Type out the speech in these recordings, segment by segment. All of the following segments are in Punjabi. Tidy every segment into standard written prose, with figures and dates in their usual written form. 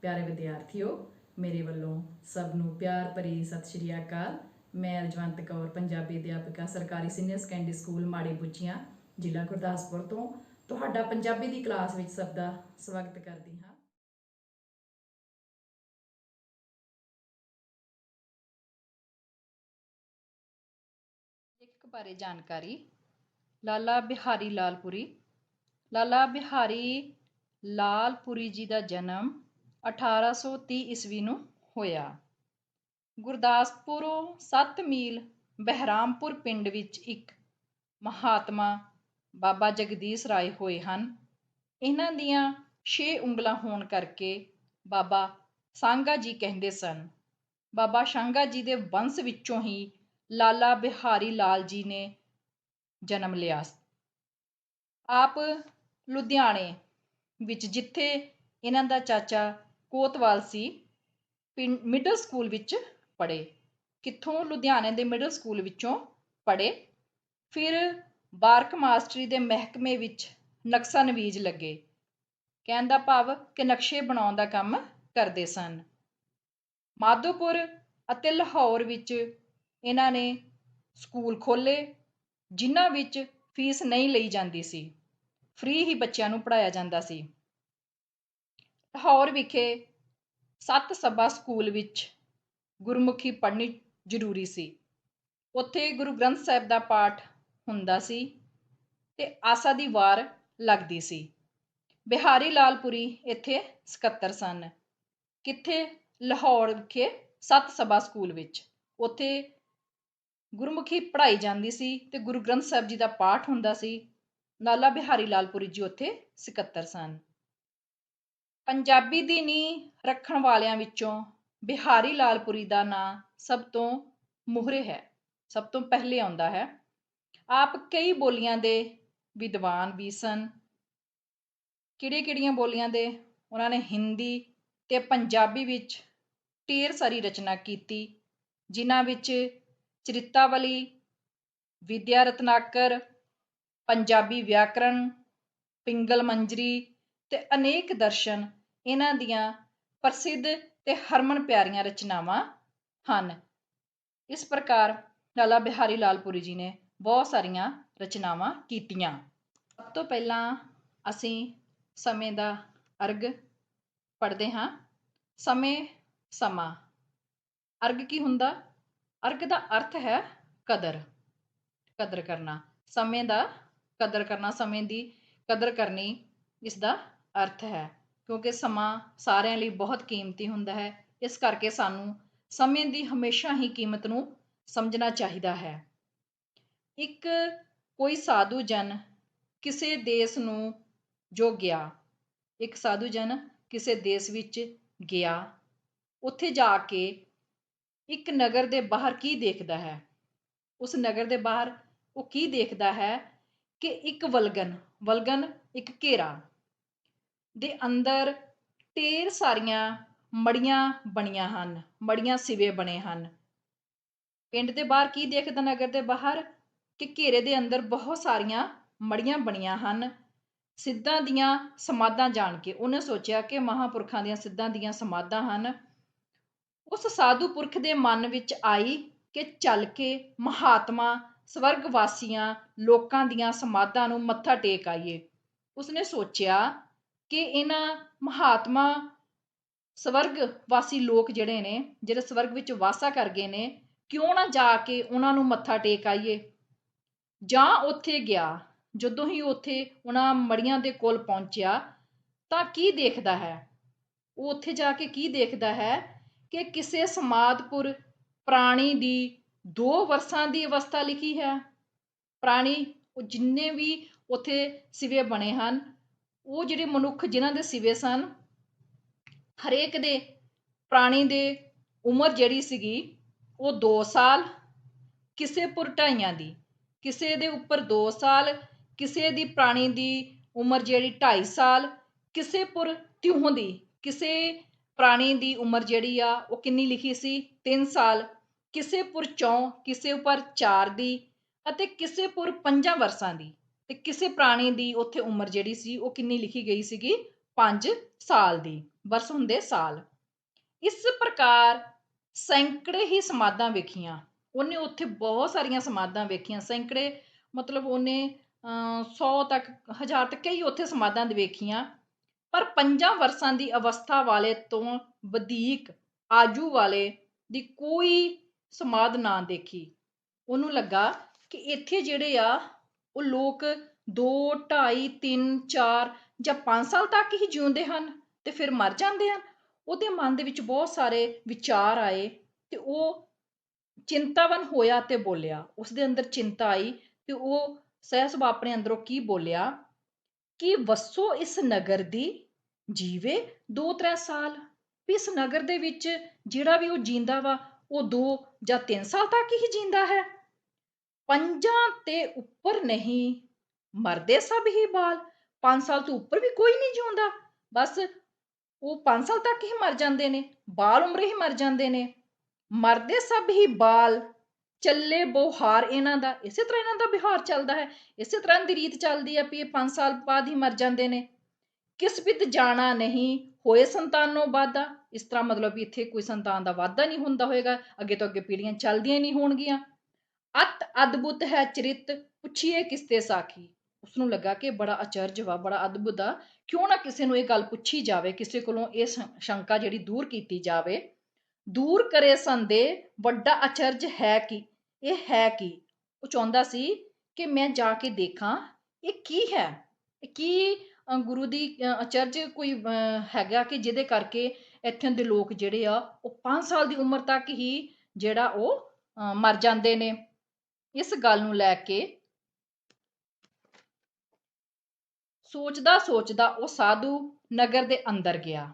प्यारे विद्यार्थियों, मेरे वालों सब नूं प्यार भरी सत श्री अकाल। मैं रजवंत कौर, पंजाबी अध्यापिका, सरकारी सीनियर सैकेंडरी स्कूल माड़ी बुच्चियां, जिला गुरदासपुर तो तुहाडा पंजाबी दी क्लास विच सब दा स्वागत करदी हां। लेखक बारे जानकारी। लाला बिहारी लालपुरी। लाला बिहारी लालपुरी जी का जन्म 1830 ईस्वी ਨੂੰ ਹੋਇਆ। ਗੁਰਦਾਸਪੁਰੋਂ 7 ਮੀਲ ਬਹਿਰਾਮਪੁਰ ਪਿੰਡ ਵਿੱਚ ਇੱਕ ਮਹਾਤਮਾ ਬਾਬਾ ਜਗਦੀਸ਼ ਰਾਏ ਹੋਏ ਹਨ। ਇਹਨਾਂ ਦੀਆਂ 6 ਉਂਗਲਾਂ ਹੋਣ ਕਰਕੇ ਬਾਬਾ ਸਾਂਗਾ ਜੀ ਕਹਿੰਦੇ ਸਨ। ਬਾਬਾ ਸਾਂਗਾ ਜੀ ਦੇ ਵੰਸ਼ ਵਿੱਚੋਂ ਹੀ ਲਾਲਾ ਬਿਹਾਰੀ ਲਾਲ ਜੀ ਨੇ ਜਨਮ ਲਿਆ। ਆਪ ਲੁਧਿਆਣੇ ਵਿੱਚ, ਜਿੱਥੇ ਇਹਨਾਂ ਦਾ ਚਾਚਾ ਕੋਤਵਾਲ ਸੀ, ਮਿਡਲ ਸਕੂਲ ਵਿੱਚ ਪੜ੍ਹੇ। ਕਿੱਥੋਂ? ਲੁਧਿਆਣੇ ਦੇ ਮਿਡਲ ਸਕੂਲ ਵਿੱਚੋਂ ਪੜ੍ਹੇ। ਫਿਰ ਬਾਰਕ ਮਾਸਟਰੀ ਦੇ ਮਹਿਕਮੇ ਵਿੱਚ ਨਕਸ਼ਾ ਨਵੀਜ਼ ਲੱਗੇ। ਕਹਿਣ ਦਾ ਭਾਵ ਕਿ ਨਕਸ਼ੇ ਬਣਾਉਣ ਦਾ ਕੰਮ ਕਰਦੇ ਸਨ। ਮਾਧੋਪੁਰ ਅਤੇ ਲਾਹੌਰ ਵਿੱਚ ਇਹਨਾਂ ਨੇ ਸਕੂਲ ਖੋਲ੍ਹੇ, ਜਿਨ੍ਹਾਂ ਵਿੱਚ ਫੀਸ ਨਹੀਂ ਲਈ ਜਾਂਦੀ ਸੀ। ਫ੍ਰੀ ਹੀ ਬੱਚਿਆਂ ਨੂੰ ਪੜ੍ਹਾਇਆ ਜਾਂਦਾ ਸੀ। ਲਾਹੌਰ ਵਿਖੇ ਸੱਤ ਸਭਾ ਸਕੂਲ ਵਿੱਚ ਗੁਰਮੁਖੀ ਪੜ੍ਹਨੀ ਜ਼ਰੂਰੀ ਸੀ। ਉੱਥੇ ਗੁਰੂ ਗ੍ਰੰਥ ਸਾਹਿਬ ਦਾ ਪਾਠ ਹੁੰਦਾ ਸੀ ਤੇ ਆਸਾ ਦੀ ਵਾਰ ਲੱਗਦੀ ਸੀ। ਬਿਹਾਰੀ ਲਾਲਪੁਰੀ ਇੱਥੇ ਸਕੱਤਰ ਸਨ। ਕਿੱਥੇ? ਲਾਹੌਰ ਵਿਖੇ ਸੱਤ ਸਭਾ ਸਕੂਲ ਵਿੱਚ। ਉੱਥੇ ਗੁਰਮੁਖੀ ਪੜ੍ਹਾਈ ਜਾਂਦੀ ਸੀ ਤੇ ਗੁਰੂ ਗ੍ਰੰਥ ਸਾਹਿਬ ਜੀ ਦਾ ਪਾਠ ਹੁੰਦਾ ਸੀ। ਲਾਲਾ ਬਿਹਾਰੀ ਲਾਲਪੁਰੀ ਜੀ ਉੱਥੇ ਸਕੱਤਰ ਸਨ। ਪੰਜਾਬੀ ਦੀ ਨੀਂਹ ਰੱਖਣ ਵਾਲਿਆਂ ਵਿੱਚੋਂ ਬਿਹਾਰੀ ਲਾਲਪੁਰੀ ਦਾ ਨਾਂ ਸਭ ਤੋਂ ਮੂਹਰੇ ਹੈ, ਸਭ ਤੋਂ ਪਹਿਲੇ ਆਉਂਦਾ ਹੈ। ਆਪ ਕਈ ਬੋਲੀਆਂ ਦੇ ਵਿਦਵਾਨ ਵੀ ਸਨ। ਕਿਹੜੀਆਂ ਬੋਲੀਆਂ ਦੇ? ਉਹਨਾਂ ਨੇ ਹਿੰਦੀ ਤੇ ਪੰਜਾਬੀ ਵਿੱਚ ਢੇਰ ਸਾਰੀ ਰਚਨਾ ਕੀਤੀ, ਜਿਨ੍ਹਾਂ ਵਿੱਚ ਚਰਿਤਾਵਲੀ, ਵਿਦਿਆ ਰਤਨਾਕਰ, ਪੰਜਾਬੀ ਵਿਆਕਰਣ, ਪਿੰਗਲ ਮੰਜਰੀ ਤੇ ਅਨੇਕ ਦਰਸ਼ਨ ਇਹਨਾਂ ਦੀਆਂ ਪ੍ਰਸਿੱਧ ਤੇ ਹਰਮਨ ਪਿਆਰੀਆਂ ਰਚਨਾਵਾਂ ਹਨ। ਇਸ ਪ੍ਰਕਾਰ ਲਾਲਾ ਬਿਹਾਰੀ ਲਾਲਪੁਰੀ ਜੀ ਨੇ ਬਹੁਤ ਸਾਰੀਆਂ ਰਚਨਾਵਾਂ ਕੀਤੀਆਂ। ਸਭ ਤੋਂ ਪਹਿਲਾਂ ਅਸੀਂ ਸਮੇਂ ਦਾ ਅਰਗ ਪੜ੍ਹਦੇ ਹਾਂ। ਸਮਾਂ। ਅਰਗ ਕੀ ਹੁੰਦਾ? ਅਰਗ ਦਾ ਅਰਥ ਹੈ ਕਦਰ ਕਰਨਾ। ਸਮੇਂ ਦਾ ਕਦਰ ਕਰਨਾ, ਸਮੇਂ ਦੀ ਕਦਰ ਕਰਨੀ ਇਸ ਦਾ ਅਰਥ ਹੈ। ਕਿਉਂਕਿ ਸਮਾਂ ਸਾਰਿਆਂ ਲਈ ਬਹੁਤ ਕੀਮਤੀ ਹੁੰਦਾ ਹੈ, ਇਸ ਕਰਕੇ ਸਾਨੂੰ ਸਮੇਂ ਦੀ ਹਮੇਸ਼ਾ ਹੀ ਕੀਮਤ ਨੂੰ ਸਮਝਣਾ ਚਾਹੀਦਾ ਹੈ। ਇੱਕ ਕੋਈ ਸਾਧੂ ਜਨ ਕਿਸੇ ਦੇਸ਼ ਨੂੰ ਜੋ ਗਿਆ, ਇੱਕ ਸਾਧੂ ਜਨ ਕਿਸੇ ਦੇਸ਼ ਵਿੱਚ ਗਿਆ, ਉੱਥੇ ਜਾ ਕੇ ਇੱਕ ਨਗਰ ਦੇ ਬਾਹਰ ਕੀ ਦੇਖਦਾ ਹੈ? ਉਸ ਨਗਰ ਦੇ ਬਾਹਰ ਉਹ ਕੀ ਦੇਖਦਾ ਹੈ ਕਿ ਇੱਕ ਵਲਗਨ ਇੱਕ ਘੇਰਾ ਦੇ ਅੰਦਰ ਢੇਰ ਸਾਰੀਆਂ ਮੜੀਆਂ ਬਣੀਆਂ ਹਨ, ਮੜੀਆਂ ਸਿਵੇ ਬਣੇ ਹਨ। ਪਿੰਡ ਦੇ ਬਾਹਰ ਕੀ ਦੇਖਦਾ? ਨਗਰ ਦੇ ਬਾਹਰ ਕਿ ਘੇਰੇ ਦੇ ਅੰਦਰ ਬਹੁਤ ਸਾਰੀਆਂ ਮੜੀਆਂ ਬਣੀਆਂ ਹਨ, ਸਿੱਧਾਂ ਦੀਆਂ ਸਮਾਧਾਂ। ਜਾਣ ਕੇ ਉਹਨੇ ਸੋਚਿਆ ਕਿ ਮਹਾਂਪੁਰਖਾਂ ਦੀਆਂ ਸਿੱਧਾਂ ਦੀਆਂ ਸਮਾਧਾਂ ਹਨ। ਉਸ ਸਾਧੂ ਪੁਰਖ ਦੇ ਮਨ ਵਿੱਚ ਆਈ ਕਿ ਚੱਲ ਕੇ ਮਹਾਤਮਾ ਸਵਰਗਵਾਸੀਆਂ ਲੋਕਾਂ ਦੀਆਂ ਸਮਾਧਾਂ ਨੂੰ ਮੱਥਾ ਟੇਕ ਆਈਏ। ਉਸਨੇ ਸੋਚਿਆ ਕਿ ਇਹਨਾਂ ਮਹਾਤਮਾ ਸਵਰਗਵਾਸੀ ਲੋਕ ਜਿਹੜੇ ਨੇ, ਜਿਹੜੇ ਸਵਰਗ ਵਿੱਚ ਵਾਸਾ ਕਰ ਗਏ ਨੇ, ਕਿਉਂ ਨਾ ਜਾ ਕੇ ਉਹਨਾਂ ਨੂੰ ਮੱਥਾ ਟੇਕ ਆਈਏ। ਜਾਂ ਉੱਥੇ ਗਿਆ। ਜਦੋਂ ਹੀ ਉੱਥੇ ਉਹਨਾਂ ਮੜੀਆਂ ਦੇ ਕੋਲ ਪਹੁੰਚਿਆ ਤਾਂ ਕੀ ਦੇਖਦਾ ਹੈ? ਉਹ ਉੱਥੇ ਜਾ ਕੇ ਕੀ ਦੇਖਦਾ ਹੈ ਕਿ ਕਿਸੇ ਸਮਾਧਪੁਰ ਪ੍ਰਾਣੀ ਦੀ 2 ਵਰਸਾਂ ਦੀ ਅਵਸਥਾ ਲਿਖੀ ਹੈ। ਪ੍ਰਾਣੀ, ਉਹ ਜਿੰਨੇ ਵੀ ਉੱਥੇ ਸਿਵੇ ਬਣੇ ਹਨ, ਉਹ ਜਿਹੜੇ ਮਨੁੱਖ ਜਿਨ੍ਹਾਂ ਦੇ ਸਿਵੇ ਸਨ, ਹਰੇਕ ਦੇ ਪ੍ਰਾਣੀ ਦੇ ਉਮਰ ਜਿਹੜੀ ਸੀਗੀ ਉਹ 2 ਸਾਲ, ਕਿਸੇ ਪੁਰ 2.5 ਦੀ, ਕਿਸੇ ਦੇ ਉੱਪਰ 2 ਸਾਲ, ਕਿਸੇ ਦੀ ਪ੍ਰਾਣੀ ਦੀ ਉਮਰ ਜਿਹੜੀ 2.5 ਸਾਲ, ਕਿਸੇ ਪੁਰ 3 ਦੀ, ਕਿਸੇ ਪ੍ਰਾਣੀ ਦੀ ਉਮਰ ਜਿਹੜੀ ਆ ਉਹ ਕਿੰਨੀ ਲਿਖੀ ਸੀ? 3 ਸਾਲ, ਕਿਸੇ ਪੁਰ 4, ਕਿਸੇ ਉੱਪਰ 4 ਦੀ ਅਤੇ ਕਿਸੇ ਪੁਰ 5 ਵਰਸਾਂ ਦੀ। ਤੇ ਕਿਸੇ ਪ੍ਰਾਣੀ ਦੀ ਉੱਥੇ ਉਮਰ ਜਿਹੜੀ ਸੀ ਉਹ ਕਿੰਨੀ ਲਿਖੀ ਗਈ ਸੀਗੀ? 5 ਸਾਲ ਦੀ। ਵਰਸ ਹੁੰਦੇ ਸਾਲ। ਇਸ ਪ੍ਰਕਾਰ ਸੈਂਕੜੇ ਹੀ ਸਮਾਧਾਂ ਵੇਖੀਆਂ। ਉਹਨੇ ਉੱਥੇ ਬਹੁਤ ਸਾਰੀਆਂ ਸਮਾਧਾਂ ਵੇਖੀਆਂ, ਸੈਂਕੜੇ ਮਤਲਬ ਉਹਨੇ 100 ਤੱਕ, 1000 ਤੱਕ ਕਈ ਉੱਥੇ ਸਮਾਧਾਂ ਵੇਖੀਆਂ, ਪਰ 5 ਵਰਸਾਂ ਦੀ ਅਵਸਥਾ ਵਾਲੇ ਤੋਂ ਵਧੇਕ ਆਜੂ ਵਾਲੇ ਦੀ ਕੋਈ ਸਮਾਧ ਨਾ ਦੇਖੀ। ਉਹਨੂੰ ਲੱਗਾ ਕਿ ਇੱਥੇ ਜਿਹੜੇ ਆ ਉਹ ਲੋਕ 2, 2.5, 3, 4 ਜਾਂ 5 ਸਾਲ ਤੱਕ ਹੀ ਜਿਉਂਦੇ ਹਨ ਤੇ ਫਿਰ ਮਰ ਜਾਂਦੇ ਹਨ। ਉਹਦੇ ਮਨ ਦੇ ਵਿੱਚ ਬਹੁਤ ਸਾਰੇ ਵਿਚਾਰ ਆਏ ਤੇ ਉਹ ਚਿੰਤਾਵਨ ਹੋਇਆ ਤੇ ਬੋਲਿਆ। ਉਸਦੇ ਅੰਦਰ ਚਿੰਤਾ ਆਈ ਤੇ ਉਹ ਸਹਿਸਭ ਆਪਣੇ ਅੰਦਰੋਂ ਕੀ ਬੋਲਿਆ ਕਿ ਵਸੋ ਇਸ ਨਗਰ ਦੀ ਜੀਵੇ 2-3 ਸਾਲ। ਵੀ ਇਸ ਨਗਰ ਦੇ ਵਿੱਚ ਜਿਹੜਾ ਵੀ ਉਹ ਜੀਂਦਾ ਵਾ ਉਹ 2 ਜਾਂ 3 ਸਾਲ ਤੱਕ ਹੀ ਜੀਂਦਾ ਹੈ। 5 ਤੇ ਉੱਪਰ ਨਹੀਂ ਮਰਦੇ ਸਭ ਹੀ ਬਾਲ। 5 ਸਾਲ ਤੋਂ ਉੱਪਰ ਵੀ ਕੋਈ ਨਹੀਂ ਜਿਉਂਦਾ, ਬਸ ਉਹ 5 ਸਾਲ ਤੱਕ ਹੀ ਮਰ ਜਾਂਦੇ ਨੇ, ਬਾਲ ਉਮਰੇ ਹੀ ਮਰ ਜਾਂਦੇ ਨੇ। ਮਰਦੇ ਸਭ ਹੀ ਬਾਲ ਚੱਲੇ ਬੋਹਾਰ ਇਹਨਾਂ ਦਾ। ਇਸੇ ਤਰ੍ਹਾਂ ਇਹਨਾਂ ਦਾ ਵਿਹਾਰ ਚੱਲਦਾ ਹੈ, ਇਸੇ ਤਰ੍ਹਾਂ ਦੀ ਰੀਤ ਚੱਲਦੀ ਹੈ ਵੀ ਇਹ 5 ਸਾਲ ਬਾਅਦ ਹੀ ਮਰ ਜਾਂਦੇ ਨੇ। ਕਿਸ ਬਿਤ ਜਾਣਾ ਨਹੀਂ ਹੋਏ ਸੰਤਾਨੋਂ ਵਾਧਾ। ਇਸ ਤਰ੍ਹਾਂ ਮਤਲਬ ਵੀ ਇੱਥੇ ਕੋਈ ਸੰਤਾਨ ਦਾ ਵਾਧਾ ਨਹੀਂ ਹੁੰਦਾ ਹੋਏਗਾ, ਅੱਗੇ ਤੋਂ ਅੱਗੇ ਪੀੜ੍ਹੀਆਂ ਚੱਲਦੀਆਂ ਹੀ ਨਹੀਂ ਹੋਣਗੀਆਂ। ਅਤ ਅਦਭੁਤ ਹੈ ਚਰਿਤ ਪੁੱਛੀਏ ਕਿਸਤੇ ਸਾਖੀ। ਉਸਨੂੰ ਲੱਗਾ ਕਿ ਬੜਾ ਅਚਰਜ ਵਾ, ਬੜਾ ਅਦਭੁਤ ਆ, ਕਿਉਂ ਨਾ ਕਿਸੇ ਨੂੰ ਇਹ ਗੱਲ ਪੁੱਛੀ ਜਾਵੇ, ਕਿਸੇ ਕੋਲੋਂ ਇਹ ਸ਼ੰਕਾ ਜਿਹੜੀ ਦੂਰ ਕੀਤੀ ਜਾਵੇ। ਦੂਰ ਕਰੇ ਸੰਦੇਹ ਵੱਡਾ ਅਚਰਜ ਹੈ ਕਿ ਇਹ ਹੈ ਕੀ। ਉਹ ਚਾਹੁੰਦਾ ਸੀ ਕਿ ਮੈਂ ਜਾ ਕੇ ਦੇਖਾਂ ਇਹ ਕੀ ਹੈ, ਇਹ ਕੀ ਗੁਰੂ ਦੀ ਅਚਰਜ ਕੋਈ ਹੈਗਾ ਕਿ ਜਿਹਦੇ ਕਰਕੇ ਇੱਥੇ ਦੇ ਲੋਕ ਜਿਹੜੇ ਆ ਉਹ 5 ਸਾਲ ਦੀ ਉਮਰ ਤੱਕ ਹੀ ਜਿਹੜਾ ਉਹ ਮਰ ਜਾਂਦੇ ਨੇ। ਇਸ ਗੱਲ ਨੂੰ ਲੈ ਕੇ ਸੋਚਦਾ ਸੋਚਦਾ ਉਹ ਸਾਧੂ ਨਗਰ ਦੇ ਅੰਦਰ ਗਿਆ।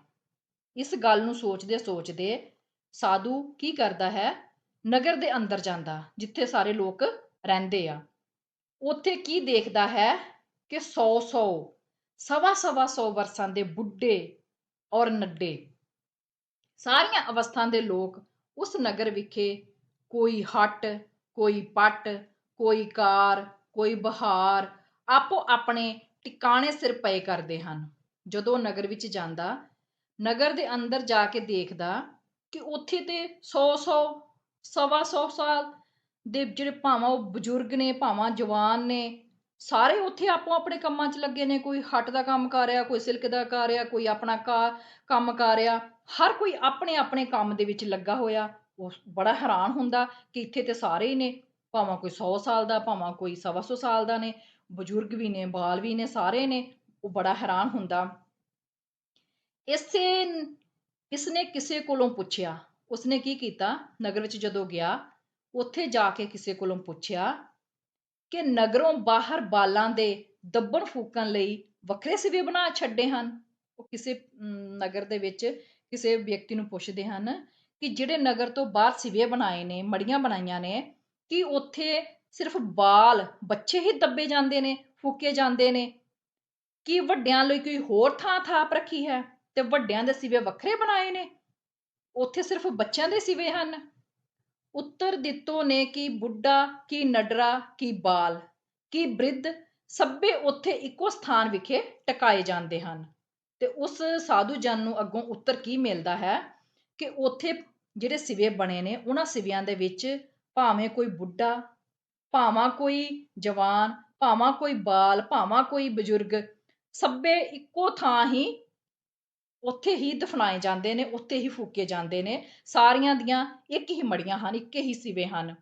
ਇਸ ਗੱਲ ਨੂੰ ਸੋਚਦੇ ਸੋਚਦੇ ਸਾਧੂ ਕੀ ਕਰਦਾ ਹੈ, ਨਗਰ ਦੇ ਅੰਦਰ ਜਾਂਦਾ ਜਿੱਥੇ ਸਾਰੇ ਲੋਕ ਰਹਿੰਦੇ ਆ। ਉੱਥੇ ਕੀ ਦੇਖਦਾ ਹੈ ਕਿ 100-100 100 ਵਰਸਾਂ ਦੇ ਬੁੱਢੇ ਔਰ ਨੱਡੇ ਸਾਰੀਆਂ ਅਵਸਥਾ ਦੇ ਲੋਕ ਉਸ ਨਗਰ ਵਿਖੇ ਕੋਈ ਹੱਟ, ਕੋਈ ਪੱਟ, ਕੋਈ ਕਾਰ, ਕੋਈ ਬਹਾਰ ਆਪੋ ਆਪਣੇ ਟਿਕਾਣੇ ਸਿਰ ਪਏ ਕਰਦੇ ਹਨ। ਜਦੋਂ ਨਗਰ ਵਿੱਚ ਜਾਂਦਾ, ਨਗਰ ਦੇ ਅੰਦਰ ਜਾ ਕੇ ਦੇਖਦਾ ਕਿ ਉੱਥੇ ਤੇ 100-100 100 ਸਾਲ ਦੇ ਜਿਹੜੇ ਭਾਵਾਂ ਉਹ ਬਜ਼ੁਰਗ ਨੇ, ਭਾਵਾਂ ਜਵਾਨ ਨੇ, ਸਾਰੇ ਉੱਥੇ ਆਪੋ ਆਪਣੇ ਕੰਮਾਂ 'ਚ ਲੱਗੇ ਨੇ। ਕੋਈ ਹੱਟ ਦਾ ਕੰਮ ਕਰ ਰਿਹਾ, ਕੋਈ ਸਿਲਕ ਦਾ ਕਰ ਰਿਹਾ, ਕੋਈ ਆਪਣਾ ਕੰਮ ਕਰ ਰਿਹਾ। ਹਰ ਕੋਈ ਆਪਣੇ ਆਪਣੇ ਕੰਮ ਦੇ ਵਿੱਚ ਲੱਗਾ ਹੋਇਆ। ਉਹ ਬੜਾ ਹੈਰਾਨ ਹੁੰਦਾ ਕਿ ਇੱਥੇ ਤੇ ਸਾਰੇ ਹੀ ਨੇ, ਭਾਵਾਂ ਕੋਈ 100 ਸਾਲ ਦਾ, ਭਾਵਾਂ ਕੋਈ 125 ਸਾਲ ਦਾ ਨੇ, ਬਜ਼ੁਰਗ ਵੀ ਨੇ, ਬਾਲ ਵੀ ਨੇ, ਸਾਰੇ ਨੇ। ਉਹ ਬੜਾ ਹੈਰਾਨ ਹੁੰਦਾ। ਇਸਨੇ ਕਿਸੇ ਕੋਲੋਂ ਪੁੱਛਿਆ। ਉਸਨੇ ਕੀ ਕੀਤਾ, ਨਗਰ ਵਿੱਚ ਜਦੋਂ ਗਿਆ ਉੱਥੇ ਜਾ ਕੇ ਕਿਸੇ ਕੋਲੋਂ ਪੁੱਛਿਆ ਕਿ ਨਗਰੋਂ ਬਾਹਰ ਬਾਲਾਂ ਦੇ ਦੱਬਣ ਫੂਕਣ ਲਈ ਵੱਖਰੇ ਸਿਵੇ ਬਣਾ ਛੱਡੇ ਹਨ। ਉਹ ਕਿਸੇ ਨਗਰ ਦੇ ਵਿੱਚ ਕਿਸੇ ਵਿਅਕਤੀ ਨੂੰ ਪੁੱਛਦੇ ਹਨ ਕਿ ਜਿਹੜੇ ਨਗਰ ਤੋਂ ਬਾਹਰ ਸਿਵੇ ਬਣਾਏ ਨੇ, ਮੜੀਆਂ ਬਣਾਈਆਂ ਨੇ, ਕਿ ਉੱਥੇ ਸਿਰਫ ਬਾਲ ਬੱਚੇ ਹੀ ਦੱਬੇ ਜਾਂਦੇ ਨੇ, ਫੂਕੇ ਜਾਂਦੇ ਨੇ, ਕਿ ਵੱਡਿਆਂ ਲਈ ਕੋਈ ਹੋਰ ਥਾਪ ਰੱਖੀ ਹੈ ਤੇ ਵੱਡਿਆਂ ਦੇ ਸਿਵੇ ਵੱਖਰੇ ਬਣਾਏ ਨੇ, ਉੱਥੇ ਸਿਰਫ ਬੱਚਿਆਂ ਦੇ ਸਿਵੇ ਹਨ। ਉੱਤਰ ਦਿੱਤੋ ਨੇ ਕਿ ਬੁੱਢਾ, ਕੀ ਨਡਰਾ, ਕੀ ਬਾਲ, ਕੀ ਬ੍ਰਿਧ ਸਭੇ ਉੱਥੇ ਇੱਕੋ ਸਥਾਨ ਵਿਖੇ ਟਿਕਾਏ ਜਾਂਦੇ ਹਨ। ਤੇ ਉਸ ਸਾਧੂ ਜਨ ਨੂੰ ਅੱਗੋਂ ਉੱਤਰ ਕੀ ਮਿਲਦਾ ਹੈ ਕਿ ਉੱਥੇ ਜਿਹੜੇ ਸਿਵੇ ਬਣੇ ਨੇ, ਉਹਨਾਂ ਸਿਵਿਆਂ ਦੇ ਵਿੱਚ ਭਾਵੇਂ ਕੋਈ ਬੁੱਢਾ, ਭਾਵਾਂ ਕੋਈ ਜਵਾਨ, ਭਾਵਾਂ ਕੋਈ ਬਾਲ, ਭਾਵਾਂ ਕੋਈ ਬਜ਼ੁਰਗ, ਸਭੇ ਇੱਕੋ ਥਾਂ ਹੀ ਉੱਥੇ ਹੀ ਦਫਨਾਏ ਜਾਂਦੇ ਨੇ, ਉੱਥੇ ਹੀ ਫੂਕੇ ਜਾਂਦੇ ਨੇ। ਸਾਰੀਆਂ ਦੀਆਂ ਇੱਕ ਹੀ ਮੜੀਆਂ ਹਨ, ਇੱਕ ਹੀ ਸਿਵੇ ਹਨ।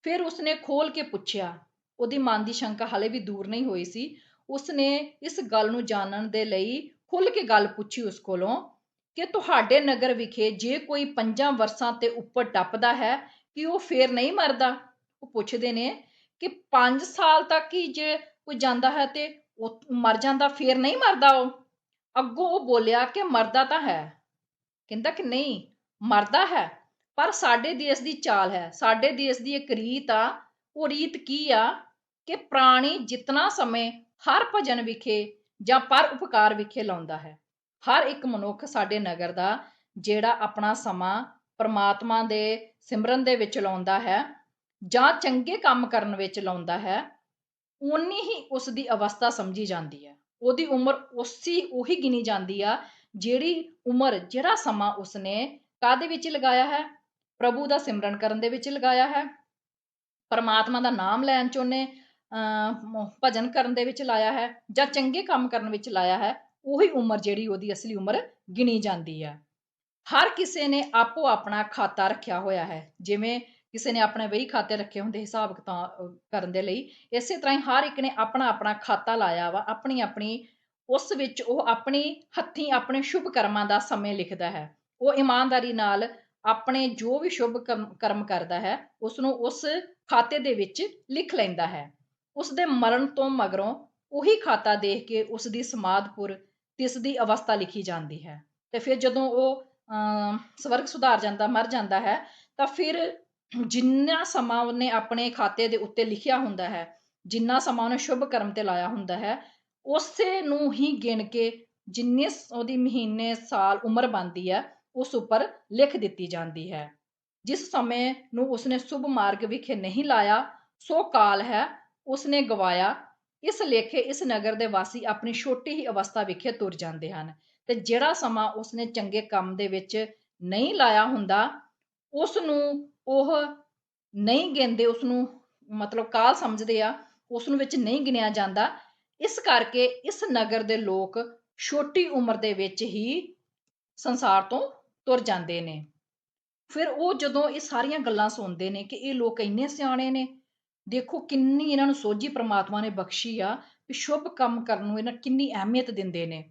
ਫਿਰ ਉਸਨੇ ਖੋਲ ਕੇ ਪੁੱਛਿਆ। ਉਹਦੀ ਮਨ ਦੀ ਸ਼ੰਕਾ ਹਾਲੇ ਵੀ ਦੂਰ ਨਹੀਂ ਹੋਈ ਸੀ। ਉਸਨੇ ਇਸ ਗੱਲ ਨੂੰ ਜਾਣਨ ਦੇ ਲਈ ਖੁੱਲ ਕੇ ਗੱਲ ਪੁੱਛੀ ਉਸ ਕੋਲੋਂ ਕਿ ਤੁਹਾਡੇ ਨਗਰ ਵਿਖੇ ਜੇ ਕੋਈ 5 ਵਰਸਾਂ ਤੇ ਉੱਪਰ ਟੱਪਦਾ ਹੈ ਕਿ ਉਹ ਫੇਰ ਨਹੀਂ ਮਰਦਾ। ਉਹ ਪੁੱਛਦੇ ਨੇ ਕਿ 5 ਸਾਲ ਤੱਕ ਹੀ ਜੇ ਕੋਈ ਜਾਂਦਾ ਹੈ ਤੇ ਉਹ ਮਰ ਜਾਂਦਾ, ਫੇਰ ਨਹੀਂ ਮਰਦਾ ਉਹ। ਅੱਗੋਂ ਉਹ ਬੋਲਿਆ ਕਿ ਮਰਦਾ ਤਾਂ ਹੈ। ਕਹਿੰਦਾ ਕਿ ਨਹੀਂ, ਮਰਦਾ ਹੈ, ਪਰ ਸਾਡੇ ਦੇਸ਼ ਦੀ ਚਾਲ ਹੈ, ਸਾਡੇ ਦੇਸ਼ ਦੀ ਇੱਕ ਰੀਤ ਆ। ਉਹ ਰੀਤ ਕੀ ਆ ਕਿ ਪ੍ਰਾਣੀ ਜਿਤਨਾ ਸਮੇਂ ਹਰ ਭਜਨ ਵਿਖੇ ਜਾਂ ਪਰ ਉਪਕਾਰ ਵਿਖੇ ਲਾਉਂਦਾ ਹੈ, ਹਰ ਇੱਕ ਮਨੁੱਖ ਸਾਡੇ ਨਗਰ ਦਾ ਜਿਹੜਾ ਆਪਣਾ ਸਮਾਂ ਪਰਮਾਤਮਾ ਦੇ ਸਿਮਰਨ ਦੇ ਵਿੱਚ ਲਾਉਂਦਾ ਹੈ ਜਾਂ ਚੰਗੇ ਕੰਮ ਕਰਨ ਵਿੱਚ ਲਾਉਂਦਾ ਹੈ, ਓਨੀ ਹੀ ਉਸ ਦੀ ਅਵਸਥਾ ਸਮਝੀ ਜਾਂਦੀ ਹੈ। ਉਹਦੀ ਉਮਰ ਉਹੀ ਗਿਣੀ ਜਾਂਦੀ ਆ ਜਿਹੜੀ ਉਮਰ, ਜਿਹੜਾ ਸਮਾਂ ਉਸਨੇ ਕਾਹਦੇ ਵਿੱਚ ਲਗਾਇਆ ਹੈ? ਪ੍ਰਭੂ ਦਾ ਸਿਮਰਨ ਕਰਨ ਦੇ ਵਿੱਚ ਲਗਾਇਆ ਹੈ, ਪਰਮਾਤਮਾ ਦਾ ਨਾਮ ਲੈਣ ਚ ਉਹਨੇ ਭਜਨ ਕਰਨ ਦੇ ਵਿੱਚ ਲਾਇਆ ਹੈ, ਜਾਂ ਚੰਗੇ ਕੰਮ ਕਰਨ ਵਿੱਚ ਲਾਇਆ ਹੈ, ਉਹੀ ਉਮਰ ਜਿਹੜੀ ਉਹਦੀ ਅਸਲੀ ਉਮਰ ਗਿਣੀ ਜਾਂਦੀ ਹੈ। ਹਰ ਕਿਸੇ ਨੇ ਆਪੋ ਆਪਣਾ ਖਾਤਾ ਰੱਖਿਆ ਹੋਇਆ ਹੈ। ਜਿਵੇਂ ਕਿਸੇ ਨੇ ਆਪਣੇ ਵਹੀ ਖਾਤੇ ਰੱਖੇ ਹੁੰਦੇ ਹਿਸਾਬ ਕਿਤਾਬ ਕਰਨ ਦੇ ਲਈ, ਇਸੇ ਤਰ੍ਹਾਂ ਹੀ ਹਰ ਇੱਕ ਨੇ ਆਪਣਾ ਆਪਣਾ ਖਾਤਾ ਲਾਇਆ ਵਾ, ਆਪਣੀ ਆਪਣੀ ਉਸ ਵਿੱਚ ਉਹ ਆਪਣੀ ਹੱਥੀਂ ਆਪਣੇ ਸ਼ੁਭ ਕਰਮਾਂ ਦਾ ਸਮੇਂ ਲਿਖਦਾ ਹੈ। ਉਹ ਇਮਾਨਦਾਰੀ ਨਾਲ ਆਪਣੇ ਜੋ ਵੀ ਸ਼ੁਭ ਕਰਮ ਕਰਦਾ ਹੈ ਉਸਨੂੰ ਉਸ ਖਾਤੇ ਦੇ ਵਿੱਚ ਲਿਖ ਲੈਂਦਾ ਹੈ। ਉਸਦੇ ਮਰਨ ਤੋਂ ਮਗਰੋਂ ਉਹੀ ਖਾਤਾ ਦੇਖ ਕੇ ਉਸਦੀ ਸਮਾਧਪੁਰ ਤਿਸ ਦੀ ਅਵਸਥਾ ਲਿਖੀ ਜਾਂਦੀ ਹੈ। ਤੇ ਫਿਰ ਜਦੋਂ ਉਹ ਸਵਰਗ ਸੁਧਾਰ ਜਾਂਦਾ, ਮਰ ਜਾਂਦਾ ਹੈ, ਤਾਂ ਫਿਰ ਜਿੰਨਾ ਸਮਾਂ ਉਹਨੇ ਆਪਣੇ ਖਾਤੇ ਦੇ ਉੱਤੇ ਲਿਖਿਆ ਹੁੰਦਾ ਹੈ, ਜਿੰਨਾ ਸਮਾਂ ਉਹਨੇ ਸ਼ੁਭ ਕਰਮ ਤੇ ਲਾਇਆ ਹੁੰਦਾ ਹੈ, ਉਸੇ ਨੂੰ ਹੀ ਗਿਣ ਕੇ ਜਿੰਨੇ ਉਹਦੀ ਮਹੀਨੇ ਸਾਲ ਉਮਰ ਬਣਦੀ ਹੈ ਉਸ ਉੱਪਰ ਲਿਖ ਦਿੱਤੀ ਜਾਂਦੀ ਹੈ। ਜਿਸ ਸਮੇਂ ਨੂੰ ਉਸਨੇ ਸ਼ੁਭ ਮਾਰਗ ਵਿਖੇ ਨਹੀਂ ਲਾਇਆ, ਸੋ ਕਾਲ ਹੈ ਉਸਨੇ ਗਵਾਇਆ। ਇਸ ਲੇਖੇ ਇਸ ਨਗਰ ਦੇ ਵਾਸੀ ਆਪਣੀ ਛੋਟੀ ਹੀ ਅਵਸਥਾ ਵਿਖੇ ਤੁਰ ਜਾਂਦੇ ਹਨ। ਤੇ ਜਿਹੜਾ ਸਮਾਂ ਉਸਨੇ ਚੰਗੇ ਕੰਮ ਦੇ ਵਿੱਚ ਨਹੀਂ ਲਾਇਆ ਹੁੰਦਾ, ਉਸਨੂੰ ਉਹ ਨਹੀਂ ਗਿਣਦੇ, ਉਸਨੂੰ ਮਤਲਬ ਕਾਲ ਸਮਝਦੇ ਆ, ਉਸਨੂੰ ਵਿੱਚ ਨਹੀਂ ਗਿਣਿਆ ਜਾਂਦਾ। ਇਸ ਕਰਕੇ ਇਸ ਨਗਰ ਦੇ ਲੋਕ ਛੋਟੀ ਉਮਰ ਦੇ ਵਿੱਚ ਹੀ ਸੰਸਾਰ ਤੋਂ ਤੁਰ ਜਾਂਦੇ ਨੇ। ਫਿਰ ਉਹ ਜਦੋਂ ਇਹ ਸਾਰੀਆਂ ਗੱਲਾਂ ਸੁਣਦੇ ਨੇ ਕਿ ਇਹ ਲੋਕ ਇੰਨੇ ਸਿਆਣੇ ਨੇ, ਦੇਖੋ ਕਿੰਨੀ ਇਹਨਾਂ ਨੂੰ ਸੋਝੀ ਪ੍ਰਮਾਤਮਾ ਨੇ ਬਖਸ਼ੀ ਆ, ਵੀ ਸ਼ੁਭ ਕੰਮ ਕਰਨ ਨੂੰ ਇਹਨਾਂ ਕਿੰਨੀ ਅਹਿਮੀਅਤ ਦਿੰਦੇ ਨੇ।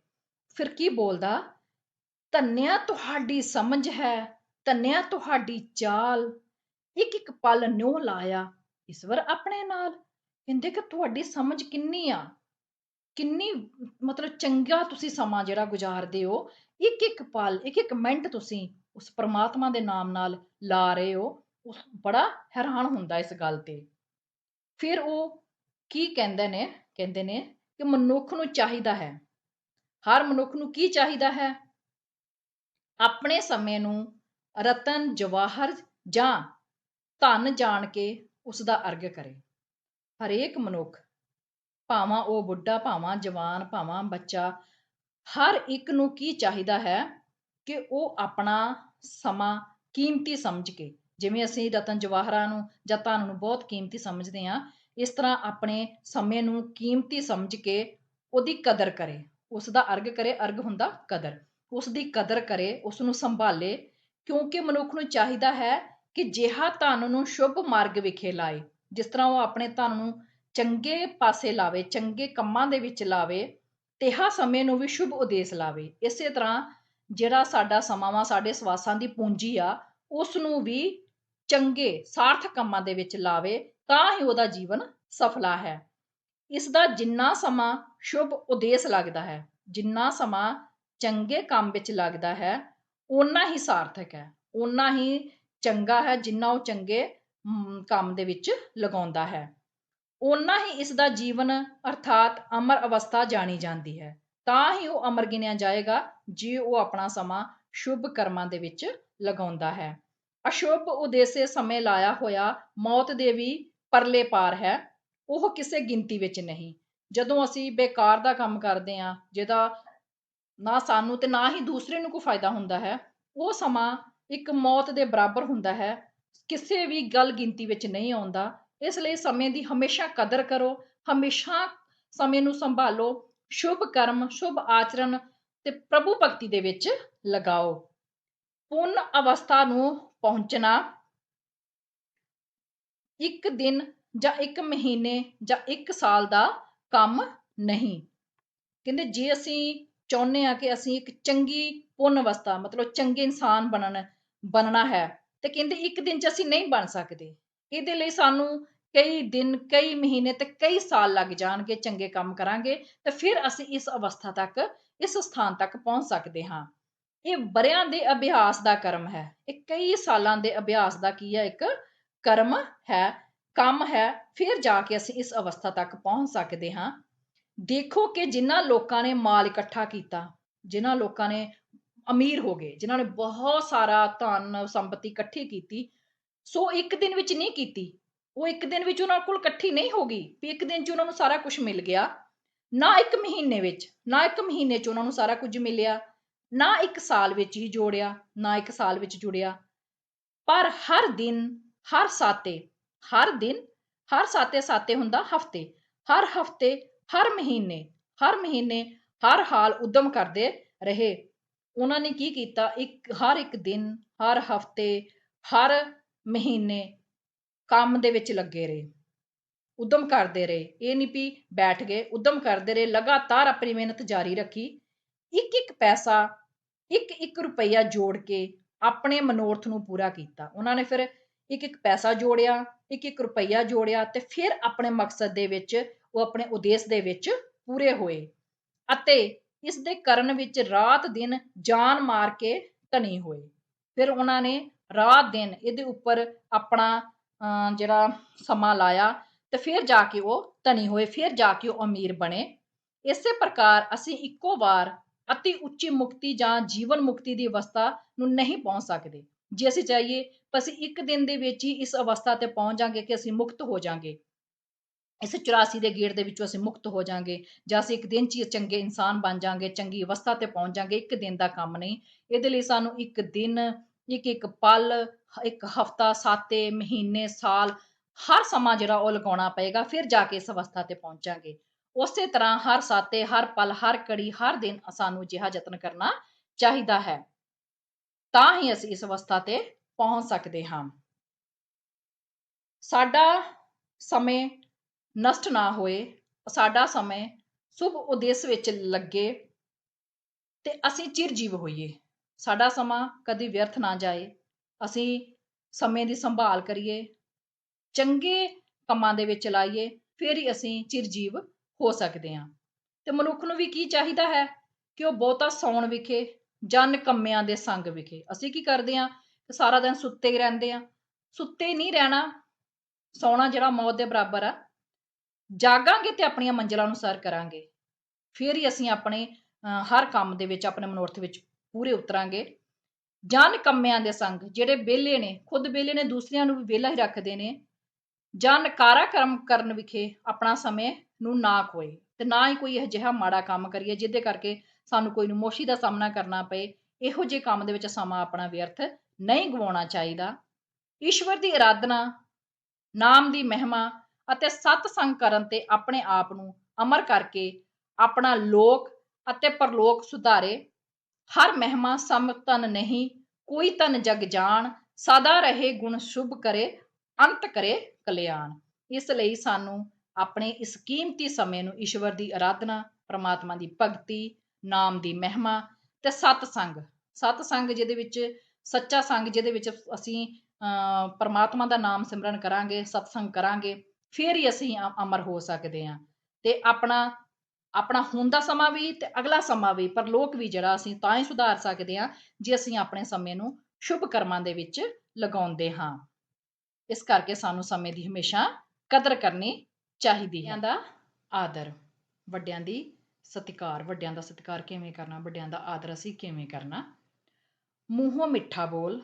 ਫਿਰ ਕੀ ਬੋਲਦਾ? ਧੰਨਿਆ ਤੁਹਾਡੀ ਸਮਝ ਹੈ, ਧੰਨਿਆ ਤੁਹਾਡੀ ਚਾਲ, ਇੱਕ ਇੱਕ ਪਲ ਨਿਉ ਲਾਇਆ ਈਸ਼ਵਰ ਆਪਣੇ ਨਾਲ। ਕਹਿੰਦੇ ਕਿ ਤੁਹਾਡੀ ਸਮਝ ਕਿੰਨੀ ਆ, ਕਿੰਨੀ ਮਤਲਬ ਚੰਗਾ ਤੁਸੀਂ ਸਮਾਂ ਜਿਹੜਾ ਗੁਜ਼ਾਰਦੇ ਹੋ, ਇੱਕ ਇੱਕ ਪਲ, ਇੱਕ ਇੱਕ ਮਿੰਟ ਤੁਸੀਂ ਉਸ ਪਰਮਾਤਮਾ ਦੇ ਨਾਮ ਨਾਲ ਲਾ ਰਹੇ ਹੋ। ਉਸ ਬੜਾ ਹੈਰਾਨ ਹੁੰਦਾ ਇਸ ਗੱਲ ਤੇ। ਫਿਰ ਉਹ ਕੀ ਕਹਿੰਦੇ ਨੇ? ਕਹਿੰਦੇ ਨੇ ਕਿ ਮਨੁੱਖ ਨੂੰ ਚਾਹੀਦਾ ਹੈ, ਹਰ ਮਨੁੱਖ ਨੂੰ ਕੀ ਚਾਹੀਦਾ ਹੈ? ਆਪਣੇ ਸਮੇਂ ਨੂੰ ਰਤਨ ਜਵਾਹਰ ਜਾਂ ਧਨ ਜਾਣ ਕੇ ਉਸਦਾ ਅਰਗ ਕਰੇ। ਹਰੇਕ ਮਨੁੱਖ, ਭਾਵਾਂ ਉਹ ਬੁੱਢਾ, ਭਾਵਾਂ ਜਵਾਨ, ਭਾਵਾਂ ਬੱਚਾ, ਹਰ ਇੱਕ ਨੂੰ ਕੀ ਚਾਹੀਦਾ ਹੈ ਕਿ ਉਹ ਆਪਣਾ ਸਮਾਂ ਕੀਮਤੀ ਸਮਝ ਕੇ, ਜਿਵੇਂ ਅਸੀਂ ਰਤਨ ਜਵਾਹਰਾਂ ਨੂੰ ਜਾਂ ਧਨ ਨੂੰ ਬਹੁਤ ਕੀਮਤੀ ਸਮਝਦੇ ਹਾਂ, ਇਸ ਤਰ੍ਹਾਂ ਆਪਣੇ ਸਮੇਂ ਨੂੰ ਕੀਮਤੀ ਸਮਝ ਕੇ ਉਹਦੀ ਕਦਰ ਕਰੇ, ਉਸਦਾ ਅਰਗ ਕਰੇ। ਅਰਗ ਹੁੰਦਾ ਕਦਰ। ਉਸਦੀ ਕਦਰ ਕਰੇ, ਉਸਨੂੰ ਸੰਭਾਲੇ, ਕਿਉਂਕਿ ਮਨੁੱਖ ਨੂੰ ਚਾਹੀਦਾ ਹੈ ਕਿ ਜਿਹਾ ਧਨ ਨੂੰ ਸ਼ੁਭ ਮਾਰਗ ਵਿਖੇ ਲਾਏ, ਜਿਸ ਤਰ੍ਹਾਂ ਉਹ ਆਪਣੇ ਧਨ ਨੂੰ ਚੰਗੇ ਪਾਸੇ ਲਾਵੇ, ਚੰਗੇ ਕੰਮਾਂ ਦੇ ਵਿੱਚ ਲਾਵੇ, ਤਿਹਾ ਸਮੇਂ ਨੂੰ ਵੀ ਸ਼ੁਭ ਉਦੇਸ਼ ਲਾਵੇ। ਇਸੇ ਤਰ੍ਹਾਂ ਜਿਹੜਾ ਸਾਡਾ ਸਮਾਂ ਵਾ, ਸਾਡੇ ਸਵਾਸਾਂ ਦੀ ਪੂੰਜੀ ਆ, ਉਸ ਨੂੰ ਵੀ ਚੰਗੇ ਸਾਰਥਕ ਕੰਮਾਂ ਦੇ ਵਿੱਚ ਲਾਵੇ, ਤਾਂ ਹੀ ਉਹਦਾ ਜੀਵਨ ਸਫਲਾ ਹੈ। ਇਸ ਦਾ ਜਿੰਨਾ ਸਮਾਂ ਸ਼ੁਭ ਉਦੇਸ਼ ਲੱਗਦਾ ਹੈ, ਜਿੰਨਾ ਸਮਾਂ ਚੰਗੇ ਕੰਮ ਵਿੱਚ ਲੱਗਦਾ ਹੈ, ਓਨਾ ਹੀ ਸਾਰਥਕ ਹੈ, ਓਨਾ ਹੀ ਚੰਗਾ ਹੈ। ਜਿੰਨਾ ਉਹ ਚੰਗੇ ਕੰਮ ਦੇ ਵਿੱਚ ਲਗਾਉਂਦਾ ਹੈ, ਓਨਾ ਹੀ ਇਸ ਦਾ ਜੀਵਨ ਅਰਥਾਤ ਅਮਰ ਅਵਸਥਾ ਜਾਣੀ ਜਾਂਦੀ ਹੈ। ਤਾਂ ਹੀ ਉਹ ਅਮਰ ਗਿਣਿਆ ਜਾਏਗਾ ਜੇ ਉਹ ਆਪਣਾ ਸਮਾਂ ਸ਼ੁਭ ਕਰਮਾਂ ਦੇ ਵਿੱਚ ਲਗਾਉਂਦਾ ਹੈ। ਅਸ਼ੁਭ ਉਦੇਸੇ ਸਮੇਂ ਲਾਇਆ ਹੋਇਆ ਮੌਤ ਦੇ ਵੀ ਪਰਲੇ ਪਾਰ ਹੈ, ਉਹ ਕਿਸੇ ਗਿਣਤੀ ਵਿੱਚ ਨਹੀਂ। ਜਦੋਂ ਅਸੀਂ ਬੇਕਾਰ ਦਾ ਕੰਮ ਕਰਦੇ ਹਾਂ, ਜਿਹਦਾ ਨਾ ਸਾਨੂੰ ਤੇ ਨਾ ਹੀ ਦੂਸਰੇ ਨੂੰ ਕੋਈ ਫਾਇਦਾ ਹੁੰਦਾ ਹੈ, ਉਹ ਸਮਾਂ ਇੱਕ ਮੌਤ ਦੇ ਬਰਾਬਰ ਹੁੰਦਾ ਹੈ, ਕਿਸੇ ਵੀ ਗੱਲ ਗਿਣਤੀ ਵਿੱਚ ਨਹੀਂ ਆਉਂਦਾ। ਇਸ ਲਈ ਸਮੇਂ ਦੀ ਹਮੇਸ਼ਾ ਕਦਰ ਕਰੋ, ਹਮੇਸ਼ਾ ਸਮੇਂ ਨੂੰ ਸੰਭਾਲੋ, ਸ਼ੁਭ ਕਰਮ, ਸ਼ੁਭ ਆਚਰਣ ਤੇ ਪ੍ਰਭੂ ਭਗਤੀ ਦੇ ਵਿੱਚ ਲਗਾਓ। ਪੁੰਨ ਅਵਸਥਾ ਨੂੰ ਪਹੁੰਚਣਾ ਇੱਕ ਦਿਨ ਜਾਂ ਇੱਕ ਮਹੀਨੇ ਜਾਂ ਇੱਕ ਸਾਲ ਦਾ ਕੰਮ ਨਹੀਂ। ਕਹਿੰਦੇ ਜੇ ਅਸੀਂ ਚਾਹੁੰਦੇ ਹਾਂ ਕਿ ਅਸੀਂ ਇੱਕ ਚੰਗੀ ਪੁੰਨ ਅਵਸਥਾ, ਮਤਲਬ ਚੰਗੇ ਇਨਸਾਨ ਬਣਨਾ ਹੈ, ਤੇ ਕਹਿੰਦੇ ਇੱਕ ਦਿਨ 'ਚ ਅਸੀਂ ਨਹੀਂ ਬਣ ਸਕਦੇ। ਇਹਦੇ ਲਈ ਸਾਨੂੰ ਕਈ ਦਿਨ, ਕਈ ਮਹੀਨੇ ਤੇ ਕਈ ਸਾਲ ਲੱਗ ਜਾਣਗੇ। ਚੰਗੇ ਕੰਮ ਕਰਾਂਗੇ ਤੇ ਫਿਰ ਅਸੀਂ ਇਸ ਅਵਸਥਾ ਤੱਕ, ਇਸ ਸਥਾਨ ਤੱਕ ਪਹੁੰਚ ਸਕਦੇ ਹਾਂ। ਇਹ ਵਰ੍ਹਿਆਂ ਦੇ ਅਭਿਆਸ ਦਾ ਕਰਮ ਹੈ, ਇਹ ਕਈ ਸਾਲਾਂ ਦੇ ਅਭਿਆਸ ਦਾ ਕੀ ਹੈ? ਇੱਕ ਕਰਮ ਹੈ, ਕੰਮ ਹੈ। ਫਿਰ ਜਾ ਕੇ ਅਸੀਂ ਇਸ ਅਵਸਥਾ ਤੱਕ ਪਹੁੰਚ ਸਕਦੇ ਹਾਂ। ਦੇਖੋ ਕਿ ਜਿਨ੍ਹਾਂ ਲੋਕਾਂ ਨੇ ਮਾਲ ਇਕੱਠਾ ਕੀਤਾ, ਜਿਨ੍ਹਾਂ ਲੋਕਾਂ ਨੇ ਅਮੀਰ ਹੋ ਗਏ, ਜਿਨ੍ਹਾਂ ਨੇ ਬਹੁਤ ਸਾਰਾ ਧਨ ਸੰਪਤੀ ਇਕੱਠੀ ਕੀਤੀ, ਸੋ ਇੱਕ ਦਿਨ ਵਿੱਚ ਨਹੀਂ ਕੀਤੀ। ਉਹ ਇੱਕ ਦਿਨ ਵਿੱਚ ਉਹਨਾਂ ਕੋਲ ਇਕੱਠੀ ਨਹੀਂ ਹੋ ਗਈ ਵੀ ਇੱਕ ਦਿਨ 'ਚ ਉਹਨਾਂ ਨੂੰ ਸਾਰਾ ਕੁਝ ਮਿਲ ਗਿਆ। ਨਾ ਇੱਕ ਮਹੀਨੇ ਵਿੱਚ, ਨਾ ਇੱਕ ਮਹੀਨੇ 'ਚ ਉਹਨਾਂ ਨੂੰ ਸਾਰਾ ਕੁਝ ਮਿਲਿਆ, ਨਾ ਇੱਕ ਸਾਲ ਵਿੱਚ ਹੀ ਜੋੜਿਆ, ਨਾ ਇੱਕ ਸਾਲ ਵਿੱਚ ਜੁੜਿਆ, ਪਰ ਹਰ ਦਿਨ, ਹਰ ਸਾਤੇ, ਹਰ ਦਿਨ, ਹਰ ਸਾਤੇ, ਸਾਤੇ ਹੁੰਦਾ ਹਫ਼ਤੇ, ਹਰ ਹਫ਼ਤੇ, ਹਰ ਮਹੀਨੇ, ਹਰ ਹਾਲ ਉਦਮ ਕਰਦੇ ਰਹੇ। ਉਹਨਾਂ ਨੇ ਕੀ ਕੀਤਾ, ਹਰ ਇੱਕ ਦਿਨ, ਹਰ ਹਫ਼ਤੇ, ਹਰ ਮਹੀਨੇ ਕੰਮ ਦੇ ਵਿੱਚ ਲੱਗੇ ਰਹੇ, ਉਦਮ ਕਰਦੇ ਰਹੇ। ਇਹ ਨਹੀਂ ਵੀ ਬੈਠ ਗਏ, ਉਦਮ ਕਰਦੇ ਰਹੇ, ਲਗਾਤਾਰ ਆਪਣੀ ਮਿਹਨਤ ਜਾਰੀ ਰੱਖੀ। ਇੱਕ ਇੱਕ ਪੈਸਾ, ਇੱਕ ਇੱਕ ਰੁਪਈਆ ਜੋੜ ਕੇ ਆਪਣੇ ਮਨੋਰਥ ਨੂੰ ਪੂਰਾ ਕੀਤਾ। ਉਹਨਾਂ ਨੇ ਫਿਰ ਇੱਕ ਇੱਕ ਪੈਸਾ ਜੋੜਿਆ, ਇੱਕ ਇੱਕ ਰੁਪਈਆ ਜੋੜਿਆ, ਤੇ ਫਿਰ ਆਪਣੇ ਮਕਸਦ ਦੇ ਵਿੱਚ, ਉਹ ਆਪਣੇ ਉਦੇਸ਼ ਦੇ ਵਿੱਚ ਪੂਰੇ ਹੋਏ, ਅਤੇ ਇਸ ਦੇ ਕਰਨ ਵਿੱਚ ਰਾਤ ਦਿਨ ਜਾਨ ਮਾਰ ਕੇ ਧਨੀ ਹੋਏ। ਫਿਰ ਉਹਨਾਂ ਨੇ ਰਾਤ ਦਿਨ ਇਹਦੇ ਉੱਪਰ ਆਪਣਾ ਜਿਹੜਾ ਸਮਾਂ ਲਾਇਆ, ਤੇ ਫਿਰ ਜਾ ਕੇ ਉਹ ਧਨੀ ਹੋਏ, ਫਿਰ ਜਾ ਕੇ ਉਹ ਅਮੀਰ ਬਣੇ। ਇਸੇ ਪ੍ਰਕਾਰ ਅਸੀਂ ਇੱਕੋ ਵਾਰ ਅਤੀ ਉੱਚੀ ਮੁਕਤੀ ਜਾਂ ਜੀਵਨ ਮੁਕਤੀ ਦੀ ਅਵਸਥਾ ਨੂੰ ਨਹੀਂ ਪਹੁੰਚ ਸਕਦੇ। ਜੇ ਅਸੀਂ ਚਾਹੀਏ ਤਾਂ ਅਸੀਂ ਇੱਕ ਦਿਨ ਦੇ ਵਿੱਚ ਹੀ ਇਸ ਅਵਸਥਾ ਤੇ ਪਹੁੰਚ ਜਾਵਾਂਗੇ ਕਿ ਅਸੀਂ ਮੁਕਤ ਹੋ ਜਾਵਾਂਗੇ, ਇਸ 84 ਦੇ ਗੇੜ ਦੇ ਵਿੱਚੋਂ ਅਸੀਂ ਮੁਕਤ ਹੋ ਜਾਵਾਂਗੇ, ਜਾਂ ਅਸੀਂ ਇੱਕ ਦਿਨ 'ਚ ਹੀ ਚੰਗੇ ਇਨਸਾਨ ਬਣ ਜਾਵਾਂਗੇ, ਚੰਗੀ ਅਵਸਥਾ ਤੇ ਪਹੁੰਚ ਜਾਵਾਂਗੇ। ਇੱਕ ਦਿਨ ਦਾ ਕੰਮ ਨਹੀਂ। ਇਹਦੇ ਲਈ ਸਾਨੂੰ ਇੱਕ ਦਿਨ, ਇੱਕ ਇੱਕ ਪਲ, ਇੱਕ ਹਫ਼ਤਾ, ਸਾਤੇ, ਮਹੀਨੇ, ਸਾਲ, ਹਰ ਸਮਾਂ ਜਿਹੜਾ ਉਹ ਲਗਾਉਣਾ ਪਏਗਾ, ਫਿਰ ਜਾ ਕੇ ਇਸ ਅਵਸਥਾ ਤੇ ਪਹੁੰਚਾਂਗੇ। ਉਸੇ ਤਰ੍ਹਾਂ ਹਰ ਸਾਤੇ, ਹਰ ਪਲ, ਹਰ ਘੜੀ, ਹਰ ਦਿਨ ਸਾਨੂੰ ਅਜਿਹਾ ਯਤਨ ਕਰਨਾ ਚਾਹੀਦਾ ਹੈ, ਤਾਂ ਹੀ ਅਸੀਂ ਇਸ ਅਵਸਥਾ ਤੇ ਪਹੁੰਚ ਸਕਦੇ ਹਾਂ। ਸਾਡਾ ਸਮੇਂ ਨਸ਼ਟ ਨਾ ਹੋਏ, ਸਾਡਾ ਸਮੇਂ ਸ਼ੁਭ ਉਦੇਸ਼ ਵਿੱਚ ਲੱਗੇ, ਤੇ ਅਸੀਂ ਚਿਰਜੀਵ ਹੋਈਏ। ਸਾਡਾ ਸਮਾਂ ਕਦੀ ਵਿਅਰਥ ਨਾ ਜਾਏ। ਅਸੀਂ ਸਮੇਂ ਦੀ ਸੰਭਾਲ ਕਰੀਏ, ਚੰਗੇ ਕੰਮਾਂ ਦੇ ਵਿੱਚ ਲਾਈਏ, ਫਿਰ ਹੀ ਅਸੀਂ ਚਿਰਜੀਵ ਹੋ ਸਕਦੇ ਹਾਂ। ਤੇ ਮਨੁੱਖ ਨੂੰ ਵੀ ਕੀ ਚਾਹੀਦਾ ਹੈ ਕਿ ਉਹ ਬਹੁਤਾ ਸੌਣ ਵਿਖੇ ਜਾਂ ਨਿਕੰਮਿਆਂ ਦੇ ਸੰਗ ਵਿਖੇ। ਅਸੀਂ ਕੀ ਕਰਦੇ ਹਾਂ, ਸਾਰਾ ਦਿਨ ਸੁੱਤੇ ਹੀ ਰਹਿੰਦੇ ਹਾਂ। ਸੁੱਤੇ ਨਹੀਂ ਰਹਿਣਾ, ਸੌਣਾ ਜਿਹੜਾ ਮੌਤ ਦੇ ਬਰਾਬਰ ਆ। ਜਾਗਾਂਗੇ ਤੇ ਆਪਣੀਆਂ ਮੰਜ਼ਿਲਾਂ ਨੂੰ ਸਰ ਕਰਾਂਗੇ, ਫਿਰ ਹੀ ਅਸੀਂ ਆਪਣੇ ਹਰ ਕੰਮ ਦੇ ਵਿੱਚ, ਆਪਣੇ ਮਨੋਰਥ ਵਿੱਚ ਪੂਰੇ ਉਤਰਾਂਗੇ। ਜਾਂ ਨਿਕੰਮਿਆਂ ਦੇ ਸੰਗ, ਜਿਹੜੇ ਵਿਹਲੇ ਨੇ, ਖੁਦ ਵਿਹਲੇ ਨੇ, ਦੂਸਰਿਆਂ ਨੂੰ ਵੀ ਵਿਹਲਾ ਹੀ ਰੱਖਦੇ ਨੇ। ਜਾਂ ਨਕਾਰਾ ਕਰਮ ਕਰਨ ਵਿਖੇ ਆਪਣਾ ਸਮੇਂ ਨੂੰ ਨਾ ਖੋਏ, ਤੇ ਨਾ ਹੀ ਕੋਈ ਅਜਿਹਾ ਮਾੜਾ ਕੰਮ ਕਰੀਏ ਜਿਹਦੇ ਕਰਕੇ ਸਾਨੂੰ ਕੋਈ ਨਮੋਸ਼ੀ ਦਾ ਸਾਹਮਣਾ ਕਰਨਾ ਪਏ। ਇਹੋ ਜਿਹੇ ਕੰਮ ਦੇ ਵਿੱਚ ਸਮਾਂ ਆਪਣਾ ਵਿਅਰਥ ਨਹੀਂ ਗਵਾਉਣਾ ਚਾਹੀਦਾ। ਈਸ਼ਵਰ ਦੀ ਅਰਾਧਨਾ, ਨਾਮ ਦੀ ਮਹਿਮਾ ਅਤੇ ਸਤਸੰਗ ਕਰਨ ਤੇ ਆਪਣੇ ਆਪ ਨੂੰ ਅਮਰ ਕਰਕੇ ਆਪਣਾ ਲੋਕ ਅਤੇ ਪਰਲੋਕ ਸੁਧਾਰੇ। ਹਰ ਮਹਿਮਾ ਸਮ ਤਨ ਨਹੀਂ, ਕੋਈ ਤਨ ਜਗ ਜਾਣ, ਸਦਾ ਰਹੇ ਗੁਣ ਸ਼ੁਭ ਕਰੇ, ਅੰਤ ਕਰੇ ਕਲਿਆਣ। ਇਸ ਲਈ ਸਾਨੂੰ ਆਪਣੇ ਇਸ ਕੀਮਤੀ ਸਮੇਂ ਨੂੰ ਈਸ਼ਵਰ ਦੀ ਅਰਾਧਨਾ, ਪ੍ਰਮਾਤਮਾ ਦੀ ਭਗਤੀ, ਨਾਮ ਦੀ ਮਹਿਮਾ ਤੇ ਸਤਸੰਗ ਜਿਹਦੇ ਵਿੱਚ ਸੱਚਾ ਸੰਗ, ਜਿਹਦੇ ਵਿੱਚ ਅਸੀਂ ਪਰਮਾਤਮਾ ਦਾ ਨਾਮ ਸਿਮਰਨ ਕਰਾਂਗੇ, ਸਤਸੰਗ ਕਰਾਂਗੇ, ਫਿਰ ਹੀ ਅਸੀਂ ਅਮਰ ਹੋ ਸਕਦੇ ਹਾਂ। ਤੇ ਆਪਣਾ ਹੁਣ ਦਾ ਸਮਾਂ ਵੀ ਤੇ ਅਗਲਾ ਸਮਾਂ ਵੀ, ਪਰਲੋਕ ਵੀ, ਜਿਹੜਾ ਅਸੀਂ ਤਾਂ ਹੀ ਸੁਧਾਰ ਸਕਦੇ ਹਾਂ ਜੇ ਅਸੀਂ ਆਪਣੇ ਸਮੇਂ ਨੂੰ ਸ਼ੁਭ ਕਰਮਾਂ ਦੇ ਵਿੱਚ ਲਗਾਉਂਦੇ ਹਾਂ। ਇਸ ਕਰਕੇ ਸਾਨੂੰ ਸਮੇਂ ਦੀ ਹਮੇਸ਼ਾ ਕਦਰ ਕਰਨੀ ਚਾਹੀਦੀ ਹੈ। ਵੱਡਿਆਂ ਦਾ ਆਦਰ, ਵੱਡਿਆਂ ਦੀ ਸਤਿਕਾਰ। ਵੱਡਿਆਂ ਦਾ ਸਤਿਕਾਰ ਕਿਵੇਂ ਕਰਨਾ, ਵੱਡਿਆਂ ਦਾ ਆਦਰ ਅਸੀਂ ਕਿਵੇਂ ਕਰਨਾ? ਮੂੰਹੋਂ ਮਿੱਠਾ ਬੋਲ,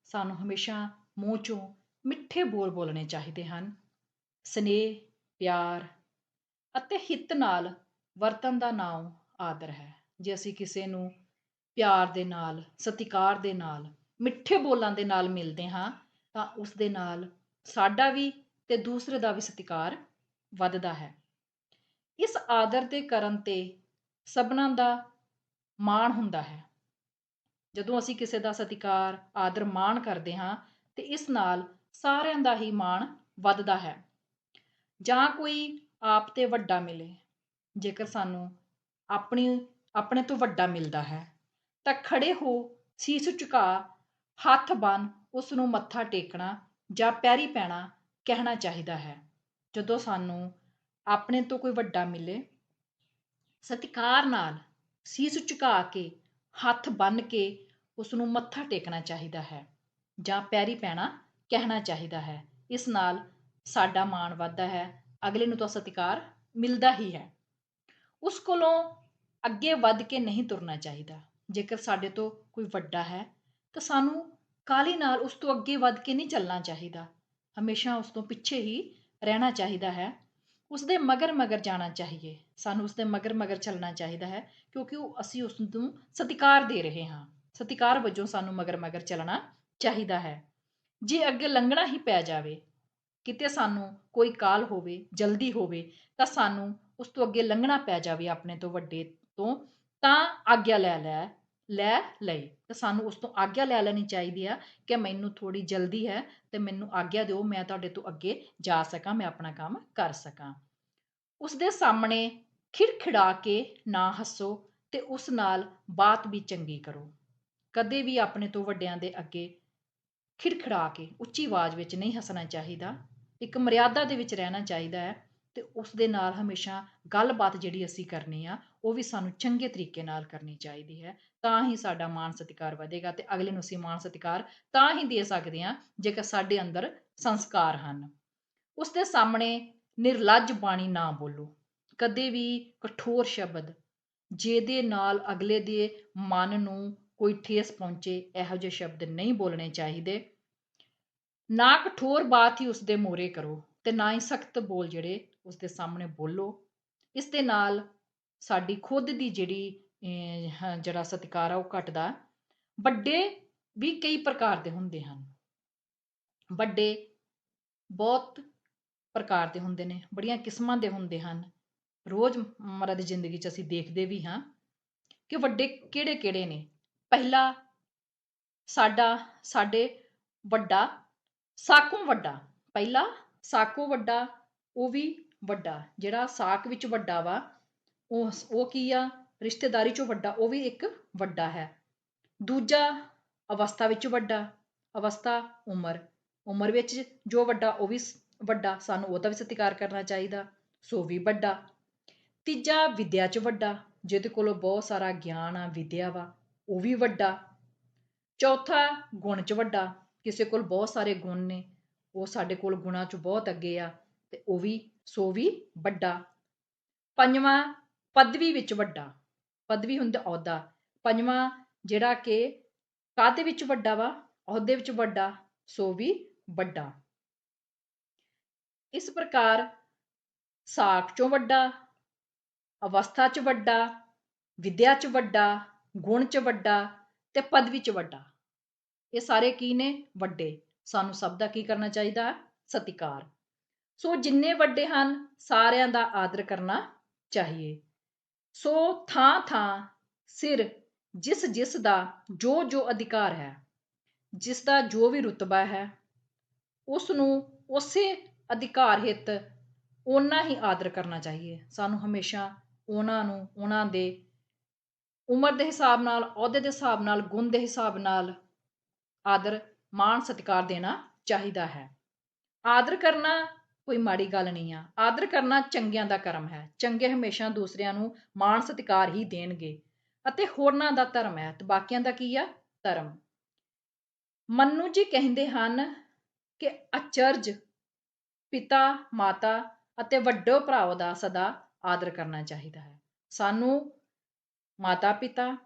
ਸਾਨੂੰ ਹਮੇਸ਼ਾ ਮੂੰਹ ਚੋਂ ਮਿੱਠੇ ਬੋਲ ਬੋਲਣੇ ਚਾਹੀਦੇ ਹਨ। ਸਨੇਹ, ਪਿਆਰ ਅਤੇ ਹਿੱਤ ਨਾਲ ਵਰਤਣ ਦਾ ਨਾਮ ਆਦਰ ਹੈ। ਜੇ ਅਸੀਂ ਕਿਸੇ ਨੂੰ ਪਿਆਰ ਦੇ ਨਾਲ, ਸਤਿਕਾਰ ਦੇ ਨਾਲ, ਮਿੱਠੇ ਬੋਲਾਂ ਦੇ ਨਾਲ ਮਿਲਦੇ ਹਾਂ, ਤਾਂ ਉਸ ਦੇ ਨਾਲ ਸਾਡਾ ਵੀ ਤੇ ਦੂਸਰੇ ਦਾ ਵੀ ਸਤਿਕਾਰ ਵੱਧਦਾ ਹੈ। ਇਸ ਆਦਰ ਦੇ ਕਰਨ ਤੇ ਸਭਨਾਂ ਦਾ ਮਾਣ ਹੁੰਦਾ ਹੈ। ਜਦੋਂ ਅਸੀਂ ਕਿਸੇ ਦਾ ਸਤਿਕਾਰ, ਆਦਰ, ਮਾਣ ਕਰਦੇ ਹਾਂ, ਤੇ ਇਸ ਨਾਲ ਸਾਰਿਆਂ ਦਾ ਹੀ ਮਾਣ ਵੱਧਦਾ ਹੈ। ਜਾਂ ਕੋਈ ਆਪ ਤੇ ਵੱਡਾ ਮਿਲੇ, ਜੇਕਰ ਸਾਨੂੰ ਆਪਣੇ ਤੋਂ ਵੱਡਾ ਮਿਲਦਾ ਹੈ, ਤਾਂ ਖੜੇ ਹੋ, ਸੀਸ ਝੁਕਾ, ਹੱਥ ਬੰਨ੍ਹ ਉਸ ਨੂੰ ਮੱਥਾ ਟੇਕਣਾ ਜਾਂ ਪੈਰੀ ਪੈਣਾ ਕਹਿਣਾ ਚਾਹੀਦਾ ਹੈ। ਜਦੋਂ ਸਾਨੂੰ ਆਪਣੇ ਤੋਂ ਕੋਈ ਵੱਡਾ ਮਿਲੇ, ਸਤਿਕਾਰ ਨਾਲ ਸੀਸ ਝੁਕਾ ਕੇ, ਹੱਥ ਬੰਨ੍ਹ ਕੇ ਉਸ ਨੂੰ ਮੱਥਾ ਟੇਕਣਾ ਚਾਹੀਦਾ ਹੈ ਜਾਂ ਪੈਰੀ ਪੈਣਾ ਕਹਿਣਾ ਚਾਹੀਦਾ ਹੈ। ਇਸ ਨਾਲ ਸਾਡਾ ਮਾਣ ਵੱਧਦਾ ਹੈ, ਅਗਲੇ ਨੂੰ ਤਾਂ ਸਤਿਕਾਰ ਮਿਲਦਾ ਹੀ ਹੈ। ਉਸ ਕੋਲੋਂ ਅੱਗੇ ਵੱਧ ਕੇ ਨਹੀਂ ਤੁਰਨਾ ਚਾਹੀਦਾ। ਜੇਕਰ ਸਾਡੇ ਤੋਂ ਕੋਈ ਵੱਡਾ ਹੈ, ਤਾਂ ਸਾਨੂੰ ਕਾਹਲੀ ਨਾਲ ਉਸ ਤੋਂ ਅੱਗੇ ਵੱਧ ਕੇ ਨਹੀਂ ਚੱਲਣਾ ਚਾਹੀਦਾ, ਹਮੇਸ਼ਾ ਉਸ ਤੋਂ ਪਿੱਛੇ ਹੀ ਰਹਿਣਾ ਚਾਹੀਦਾ ਹੈ। ਉਸਦੇ ਮਗਰ ਮਗਰ ਜਾਣਾ ਚਾਹੀਏ, ਸਾਨੂੰ ਉਸਦੇ ਮਗਰ ਮਗਰ ਚੱਲਣਾ ਚਾਹੀਦਾ ਹੈ, ਕਿਉਂਕਿ ਅਸੀਂ ਉਸ ਨੂੰ ਸਤਿਕਾਰ ਦੇ ਰਹੇ ਹਾਂ। ਸਤਿਕਾਰ ਵਜੋਂ ਸਾਨੂੰ ਮਗਰ ਮਗਰ ਚੱਲਣਾ ਚਾਹੀਦਾ ਹੈ। ਜੇ ਅੱਗੇ ਲੰਘਣਾ ਹੀ ਪੈ ਜਾਵੇ, ਕਿਤੇ ਸਾਨੂੰ ਕੋਈ ਕਾਹਲ ਹੋਵੇ, ਜਲਦੀ ਹੋਵੇ, ਤਾਂ ਸਾਨੂੰ ਉਸ ਤੋਂ ਅੱਗੇ ਲੰਘਣਾ ਪੈ ਜਾਵੇ ਆਪਣੇ ਤੋਂ ਵੱਡੇ ਤੋਂ, ਤਾਂ ਆਗਿਆ ਲੈ ਲਈ ਤਾਂ ਸਾਨੂੰ ਉਸ ਤੋਂ ਆਗਿਆ ਲੈ ਲੈਣੀ ਚਾਹੀਦੀ ਆ ਕਿ ਮੈਨੂੰ ਥੋੜ੍ਹੀ ਜਲਦੀ ਹੈ ਅਤੇ ਮੈਨੂੰ ਆਗਿਆ ਦਿਓ, ਮੈਂ ਤੁਹਾਡੇ ਤੋਂ ਅੱਗੇ ਜਾ ਸਕਾਂ, ਮੈਂ ਆਪਣਾ ਕੰਮ ਕਰ ਸਕਾਂ। ਉਸਦੇ ਸਾਹਮਣੇ ਖਿੜਖਿੜਾ ਕੇ ਨਾ ਹੱਸੋ ਅਤੇ ਉਸ ਨਾਲ ਬਾਤ ਵੀ ਚੰਗੀ ਕਰੋ। ਕਦੇ ਵੀ ਆਪਣੇ ਤੋਂ ਵੱਡਿਆਂ ਦੇ ਅੱਗੇ ਖਿੜਖਿੜਾ ਕੇ ਉੱਚੀ ਆਵਾਜ਼ ਵਿੱਚ ਨਹੀਂ ਹੱਸਣਾ ਚਾਹੀਦਾ। ਇੱਕ ਮਰਿਆਦਾ ਦੇ ਵਿੱਚ ਰਹਿਣਾ ਚਾਹੀਦਾ ਹੈ ਅਤੇ ਉਸ ਦੇ ਨਾਲ ਹਮੇਸ਼ਾ ਗੱਲਬਾਤ ਜਿਹੜੀ ਅਸੀਂ ਕਰਨੀ ਆ ਉਹ ਵੀ ਸਾਨੂੰ ਚੰਗੇ ਤਰੀਕੇ ਨਾਲ ਕਰਨੀ ਚਾਹੀਦੀ ਹੈ। ਤਾਂ ਹੀ ਸਾਡਾ ਮਾਣ ਸਤਿਕਾਰ ਵਧੇਗਾ ਅਤੇ ਅਗਲੇ ਨੂੰ ਅਸੀਂ ਮਾਣ ਸਤਿਕਾਰ ਤਾਂ ਹੀ ਦੇ ਸਕਦੇ ਹਾਂ ਜੇਕਰ ਸਾਡੇ ਅੰਦਰ ਸੰਸਕਾਰ ਹਨ। ਉਸਦੇ ਸਾਹਮਣੇ ਨਿਰਲੱਜ ਬਾਣੀ ਨਾ ਬੋਲੋ। ਕਦੇ ਵੀ ਕਠੋਰ ਸ਼ਬਦ ਜਿਹਦੇ ਨਾਲ ਅਗਲੇ ਦੇ ਮਨ ਨੂੰ ਕੋਈ ਠੇਸ ਪਹੁੰਚੇ, ਇਹੋ ਜਿਹੇ ਸ਼ਬਦ ਨਹੀਂ ਬੋਲਣੇ ਚਾਹੀਦੇ। ਨਾ ਕਠੋਰ ਬਾਤ ਹੀ ਉਸਦੇ ਮੂਹਰੇ ਕਰੋ ਅਤੇ ਨਾ ਹੀ ਸਖਤ ਬੋਲ ਜਿਹੜੇ ਉਸਦੇ ਸਾਹਮਣੇ ਬੋਲੋ। ਇਸ ਦੇ ਨਾਲ ਸਾਡੀ ਖੁਦ ਦੀ ਜਿਹੜਾ ਸਤਿਕਾਰ ਆ ਉਹ ਘਟਦਾ। ਵੱਡੇ ਵੀ ਕਈ ਪ੍ਰਕਾਰ ਦੇ ਹੁੰਦੇ ਹਨ। ਵੱਡੇ ਬਹੁਤ ਪ੍ਰਕਾਰ ਦੇ ਹੁੰਦੇ ਨੇ, ਬੜੀਆਂ ਕਿਸਮਾਂ ਦੇ ਹੁੰਦੇ ਹਨ। ਰੋਜ਼ਮर्रा ਦੀ ਜ਼ਿੰਦਗੀ 'ਚ ਅਸੀਂ ਦੇਖਦੇ ਵੀ ਹਾਂ ਕਿ ਵੱਡੇ ਕਿਹੜੇ ਕਿਹੜੇ ਨੇ। ਪਹਿਲਾ ਸਾਡੇ ਵੱਡਾ ਸਾਕੋਂ ਵੱਡਾ, ਪਹਿਲਾ ਸਾਕੋਂ ਵੱਡਾ, ਉਹ ਵੀ ਵੱਡਾ ਜਿਹੜਾ ਸਾਕ ਵਿੱਚ ਵੱਡਾ ਵਾ, ਉਹ ਕੀ ਆ, ਰਿਸ਼ਤੇਦਾਰੀ 'ਚੋਂ ਵੱਡਾ, ਉਹ ਵੀ ਇੱਕ ਵੱਡਾ ਹੈ। ਦੂਜਾ ਅਵਸਥਾ ਵਿੱਚ ਵੱਡਾ, ਅਵਸਥਾ ਉਮਰ ਵਿੱਚ ਜੋ ਵੱਡਾ ਉਹ ਵੀ ਵੱਡਾ, ਸਾਨੂੰ ਉਹਦਾ ਵੀ ਸਤਿਕਾਰ ਕਰਨਾ ਚਾਹੀਦਾ, ਸੋ ਵੀ ਵੱਡਾ। ਤੀਜਾ ਵਿੱਦਿਆ 'ਚ ਵੱਡਾ, ਜਿਹਦੇ ਕੋਲੋਂ ਬਹੁਤ ਸਾਰਾ ਗਿਆਨ ਆ, ਵਿੱਦਿਆ ਵਾ, ਉਹ ਵੀ ਵੱਡਾ। ਚੌਥਾ ਗੁਣ 'ਚ ਵੱਡਾ, ਕਿਸੇ ਕੋਲ ਬਹੁਤ ਸਾਰੇ ਗੁਣ ਨੇ, ਉਹ ਸਾਡੇ ਕੋਲ ਗੁਣਾਂ 'ਚ ਬਹੁਤ ਅੱਗੇ ਆ ਅਤੇ ਸੋ ਵੀ ਵੱਡਾ। ਪੰਜਵਾਂ ਪਦਵੀ ਵਿੱਚ ਵੱਡਾ, ਪਦਵੀ ਹੁੰਦਾ ਅਹੁਦਾ। ਪੰਜਵਾਂ ਜਿਹੜਾ ਕਿ ਕਾਹਦੇ ਵਿੱਚ ਵੱਡਾ ਵਾ, ਅਹੁਦੇ ਵਿੱਚ ਵੱਡਾ, ਸੋ ਵੀ ਵੱਡਾ। ਇਸ ਪ੍ਰਕਾਰ ਸਾਕ 'ਚੋਂ ਵੱਡਾ, ਅਵਸਥਾ 'ਚ ਵੱਡਾ, ਵਿੱਦਿਆ 'ਚ ਵੱਡਾ, ਗੁਣ 'ਚ ਵੱਡਾ ਅਤੇ ਪਦਵੀ 'ਚ ਵੱਡਾ। ਇਹ ਸਾਰੇ ਕੀ ਨੇ, ਵੱਡੇ। ਸਾਨੂੰ ਸਭ ਦਾ ਕੀ ਕਰਨਾ ਚਾਹੀਦਾ, ਸਤਿਕਾਰ। ਸੋ ਜਿੰਨੇ ਵੱਡੇ ਹਨ ਸਾਰਿਆਂ ਦਾ ਆਦਰ ਕਰਨਾ ਚਾਹੀਏ। ਸੋ ਥਾਂ ਥਾਂ ਸਿਰ ਜਿਸ ਜਿਸ ਦਾ ਜੋ ਜੋ ਅਧਿਕਾਰ ਹੈ, ਜਿਸ ਦਾ ਜੋ ਵੀ ਰੁਤਬਾ ਹੈ, ਉਸ ਨੂੰ ਉਸੇ ਅਧਿਕਾਰ ਹਿੱਤ ਓਨਾ ਹੀ ਆਦਰ ਕਰਨਾ ਚਾਹੀਏ। ਸਾਨੂੰ ਹਮੇਸ਼ਾ ਉਹਨਾਂ ਨੂੰ ਉਹਨਾਂ ਦੇ ਉਮਰ ਦੇ ਹਿਸਾਬ ਨਾਲ, ਅਹੁਦੇ ਦੇ ਹਿਸਾਬ ਨਾਲ, ਗੁਣ ਦੇ ਹਿਸਾਬ ਨਾਲ ਆਦਰ ਮਾਣ ਸਤਿਕਾਰ ਦੇਣਾ ਚਾਹੀਦਾ ਹੈ। ਆਦਰ ਕਰਨਾ ਕੋਈ ਮਾੜੀ ਗੱਲ ਨਹੀਂ ਆ, ਆਦਰ ਕਰਨਾ ਚੰਗਿਆਂ ਦਾ ਕਰਮ ਹੈ। ਚੰਗੇ ਹਮੇਸ਼ਾ ਦੂਸਰਿਆਂ ਨੂੰ ਮਾਣ ਸਤਿਕਾਰ ਹੀ ਦੇਣਗੇ ਅਤੇ ਹੋਰਨਾਂ ਦਾ ਧਰਮ ਹੈ ਅਤੇ ਬਾਕੀਆਂ ਦਾ ਕੀ ਆ, ਧਰਮ। ਮੰਨੂ ਜੀ ਕਹਿੰਦੇ ਹਨ ਕਿ ਅਚਰਜ ਪਿਤਾ ਮਾਤਾ ਅਤੇ ਵੱਡੇ ਭਰਾਵਾਂ ਦਾ ਸਦਾ ਆਦਰ ਕਰਨਾ ਚਾਹੀਦਾ ਹੈ। ਸਾਨੂੰ ਮਾਤਾ ਪਿਤਾ,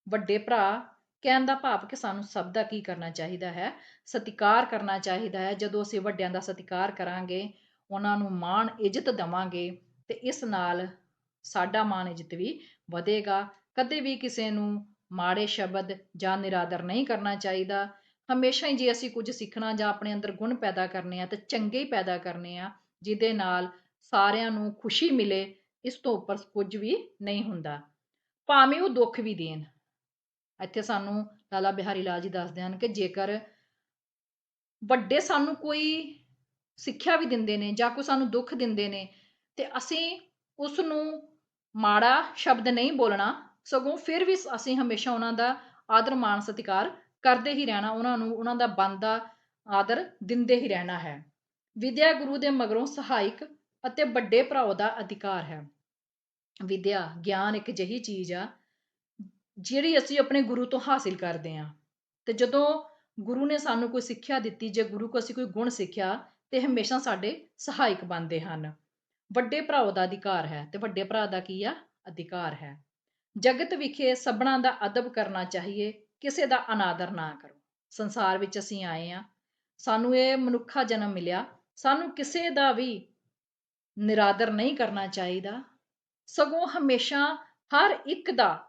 ਵੱਡੇ ਭਰਾ ਕਹਿਣ ਦਾ ਭਾਵ ਕਿ ਸਾਨੂੰ ਸਭ ਦਾ ਕੀ ਕਰਨਾ ਚਾਹੀਦਾ ਹੈ, ਸਤਿਕਾਰ ਕਰਨਾ ਚਾਹੀਦਾ ਹੈ। ਜਦੋਂ ਅਸੀਂ ਵੱਡਿਆਂ ਦਾ ਸਤਿਕਾਰ ਕਰਾਂਗੇ, ਉਹਨਾਂ ਨੂੰ ਮਾਣ ਇੱਜ਼ਤ ਦੇਵਾਂਗੇ ਅਤੇ ਇਸ ਨਾਲ ਸਾਡਾ ਮਾਣ ਇੱਜ਼ਤ ਵੀ ਵਧੇਗਾ। ਕਦੇ ਵੀ ਕਿਸੇ ਨੂੰ ਮਾੜੇ ਸ਼ਬਦ ਜਾਂ ਨਿਰਾਦਰ ਨਹੀਂ ਕਰਨਾ ਚਾਹੀਦਾ। ਹਮੇਸ਼ਾ ਹੀ ਜੇ ਅਸੀਂ ਕੁਝ ਸਿੱਖਣਾ ਜਾਂ ਆਪਣੇ ਅੰਦਰ ਗੁਣ ਪੈਦਾ ਕਰਨੇ ਆ ਤਾਂ ਚੰਗੇ ਹੀ ਪੈਦਾ ਕਰਨੇ ਆ, ਜਿਹਦੇ ਨਾਲ ਸਾਰਿਆਂ ਨੂੰ ਖੁਸ਼ੀ ਮਿਲੇ। ਇਸ ਤੋਂ ਉੱਪਰ ਕੁਝ ਵੀ ਨਹੀਂ ਹੁੰਦਾ, ਭਾਵੇਂ ਉਹ ਦੁੱਖ ਵੀ ਦੇਣ। ਇੱਥੇ ਸਾਨੂੰ ਲਾਲਾ ਬਿਹਾਰੀ ਲਾਲ ਜੀ ਦੱਸਦੇ ਹਨ ਕਿ ਜੇਕਰ ਵੱਡੇ ਸਾਨੂੰ ਕੋਈ ਸਿੱਖਿਆ ਵੀ ਦਿੰਦੇ ਨੇ ਜਾਂ ਕੋਈ ਸਾਨੂੰ ਦੁੱਖ ਦਿੰਦੇ ਨੇ ਅਤੇ ਅਸੀਂ ਉਸ ਨੂੰ ਮਾੜਾ ਸ਼ਬਦ ਨਹੀਂ ਬੋਲਣਾ, ਸਗੋਂ ਫਿਰ ਵੀ ਅਸੀਂ ਹਮੇਸ਼ਾ ਉਹਨਾਂ ਦਾ ਆਦਰ ਮਾਣ ਸਤਿਕਾਰ ਕਰਦੇ ਹੀ ਰਹਿਣਾ, ਉਹਨਾਂ ਨੂੰ ਉਹਨਾਂ ਦਾ ਬਣਦਾ ਆਦਰ ਦਿੰਦੇ ਹੀ ਰਹਿਣਾ ਹੈ। ਵਿੱਦਿਆ ਗੁਰੂ ਦੇ ਮਗਰੋਂ ਸਹਾਇਕ ਅਤੇ ਵੱਡੇ ਭਰਾਵਾਂ ਦਾ ਅਧਿਕਾਰ ਹੈ। ਵਿੱਦਿਆ ਗਿਆਨ ਇੱਕ ਅਜਿਹੀ ਚੀਜ਼ ਆ ਜਿਹੜੀ ਅਸੀਂ ਆਪਣੇ ਗੁਰੂ ਤੋਂ ਹਾਸਿਲ ਕਰਦੇ ਹਾਂ ਅਤੇ ਜਦੋਂ ਗੁਰੂ ਨੇ ਸਾਨੂੰ ਕੋਈ ਸਿੱਖਿਆ ਦਿੱਤੀ, ਜੇ ਗੁਰੂ ਕੋਲ ਅਸੀਂ ਕੋਈ ਗੁਣ ਸਿੱਖਿਆ ਤੇ ਹਮੇਸ਼ਾ ਸਾਡੇ ਸਹਾਇਕ ਬਣਦੇ ਹਨ। ਵੱਡੇ ਭਰਾਵਾਂ ਦਾ ਅਧਿਕਾਰ ਹੈ ਅਤੇ ਵੱਡੇ ਭਰਾ ਦਾ ਕੀ ਆ, ਅਧਿਕਾਰ ਹੈ। ਜਗਤ ਵਿਖੇ ਸਭਨਾਂ ਦਾ ਅਦਬ ਕਰਨਾ ਚਾਹੀਏ, ਕਿਸੇ ਦਾ ਅਨਾਦਰ ਨਾ ਕਰੋ। ਸੰਸਾਰ ਵਿੱਚ ਅਸੀਂ ਆਏ ਹਾਂ, ਸਾਨੂੰ ਇਹ ਮਨੁੱਖਾ ਜਨਮ ਮਿਲਿਆ, ਸਾਨੂੰ ਕਿਸੇ ਦਾ ਵੀ ਨਿਰਾਦਰ ਨਹੀਂ ਕਰਨਾ ਚਾਹੀਦਾ, ਸਗੋਂ ਹਮੇਸ਼ਾ ਹਰ ਇੱਕ ਦਾ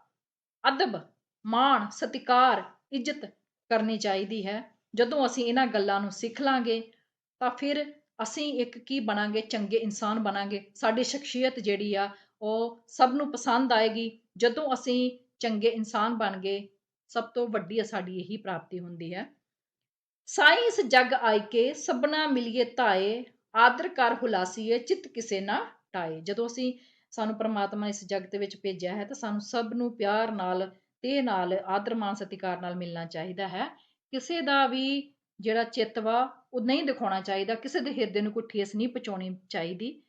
ਅਦਬ, ਮਾਣ, ਸਤਿਕਾਰ, ਇੱਜ਼ਤ ਕਰਨੀ ਚਾਹੀਦੀ ਹੈ। ਜਦੋਂ ਅਸੀਂ ਇਹਨਾਂ ਗੱਲਾਂ ਨੂੰ ਸਿੱਖ ਲਾਂਗੇ ਤਾਂ ਫਿਰ ਅਸੀਂ ਇੱਕ ਕੀ ਬਣਾਂਗੇ, ਚੰਗੇ ਇਨਸਾਨ ਬਣਾਂਗੇ। ਸਾਡੀ ਸ਼ਖਸੀਅਤ ਜਿਹੜੀ ਆ ਉਹ ਸਭ ਨੂੰ ਪਸੰਦ ਆਏਗੀ। ਜਦੋਂ ਅਸੀਂ ਚੰਗੇ ਇਨਸਾਨ ਬਣ ਗਏ, ਸਭ ਤੋਂ ਵੱਡੀ ਸਾਡੀ ਇਹੀ ਪ੍ਰਾਪਤੀ ਹੁੰਦੀ ਹੈ। ਸਾਈਂ ਇਸ ਜਗ ਆਇ ਕੇ ਸਭਨਾ ਮਿਲੀਏ ਧਾਏ, ਆਦਰ ਕਰ ਹੁਲਾਸੀਏ ਚਿੱਤ ਕਿਸੇ ਨਾ ਟਾਏ। ਜਦੋਂ ਅਸੀਂ ਸਾਨੂੰ ਪ੍ਰਮਾਤਮਾ ਇਸ ਜਗਤ ਵਿੱਚ ਭੇਜਿਆ ਹੈ ਤਾਂ ਸਾਨੂੰ ਸਭ ਨੂੰ ਪਿਆਰ ਨਾਲ ਤੇ ਨਾਲ ਆਦਰ ਮਾਣ ਸਤਿਕਾਰ ਨਾਲ ਮਿਲਣਾ ਚਾਹੀਦਾ ਹੈ। ਕਿਸੇ ਦਾ ਵੀ ਜਿਹੜਾ ਚਿੱਤ ਵਾ ਉਹ ਨਹੀਂ ਦਿਖਾਉਣਾ ਚਾਹੀਦਾ, ਕਿਸੇ ਦੇ ਹਿਰਦੇ ਨੂੰ ਕੋਈ ਠੇਸ ਨਹੀਂ ਪਹੁੰਚਾਉਣੀ ਚਾਹੀਦੀ।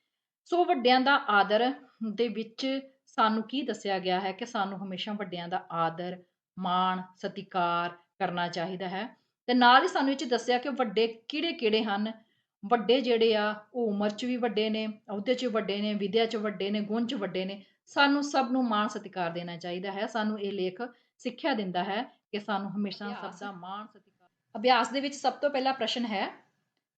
ਸੋ ਵੱਡਿਆਂ ਦਾ ਆਦਰ ਦੇ ਵਿੱਚ ਸਾਨੂੰ ਕੀ ਦੱਸਿਆ ਗਿਆ ਹੈ ਕਿ ਸਾਨੂੰ ਹਮੇਸ਼ਾ ਵੱਡਿਆਂ ਦਾ ਆਦਰ, ਮਾਣ, ਸਤਿਕਾਰ ਕਰਨਾ ਚਾਹੀਦਾ ਹੈ। ਤੇ ਨਾਲ ਹੀ ਸਾਨੂੰ ਇਹ 'ਚ ਦੱਸਿਆ ਕਿ ਵੱਡੇ ਕਿਹੜੇ ਕਿਹੜੇ ਹਨ। ਵੱਡੇ ਜਿਹੜੇ ਆ ਉਹ ਉਮਰ 'ਚ ਵੀ ਵੱਡੇ ਨੇ, ਅਹੁਦੇ 'ਚ ਵੱਡੇ ਨੇ, ਵਿਦਿਆ 'ਚ ਵੱਡੇ ਨੇ, ਗੁਣ 'ਚ ਵੱਡੇ ਨੇ। ਸਾਨੂੰ ਸਭ ਨੂੰ ਮਾਣ ਸਤਿਕਾਰ ਦੇਣਾ ਚਾਹੀਦਾ ਹੈ। ਸਾਨੂੰ ਇਹ ਲੇਖ ਸਿੱਖਿਆ ਦਿੰਦਾ ਹੈ ਕਿ ਸਾਨੂੰ ਹਮੇਸ਼ਾ ਸਭ ਦਾ ਮਾਣ ਸਤਿਕਾਰ। ਅਭਿਆਸ ਦੇ ਵਿੱਚ ਸਭ ਤੋਂ ਪਹਿਲਾ ਪ੍ਰਸ਼ਨ ਹੈ,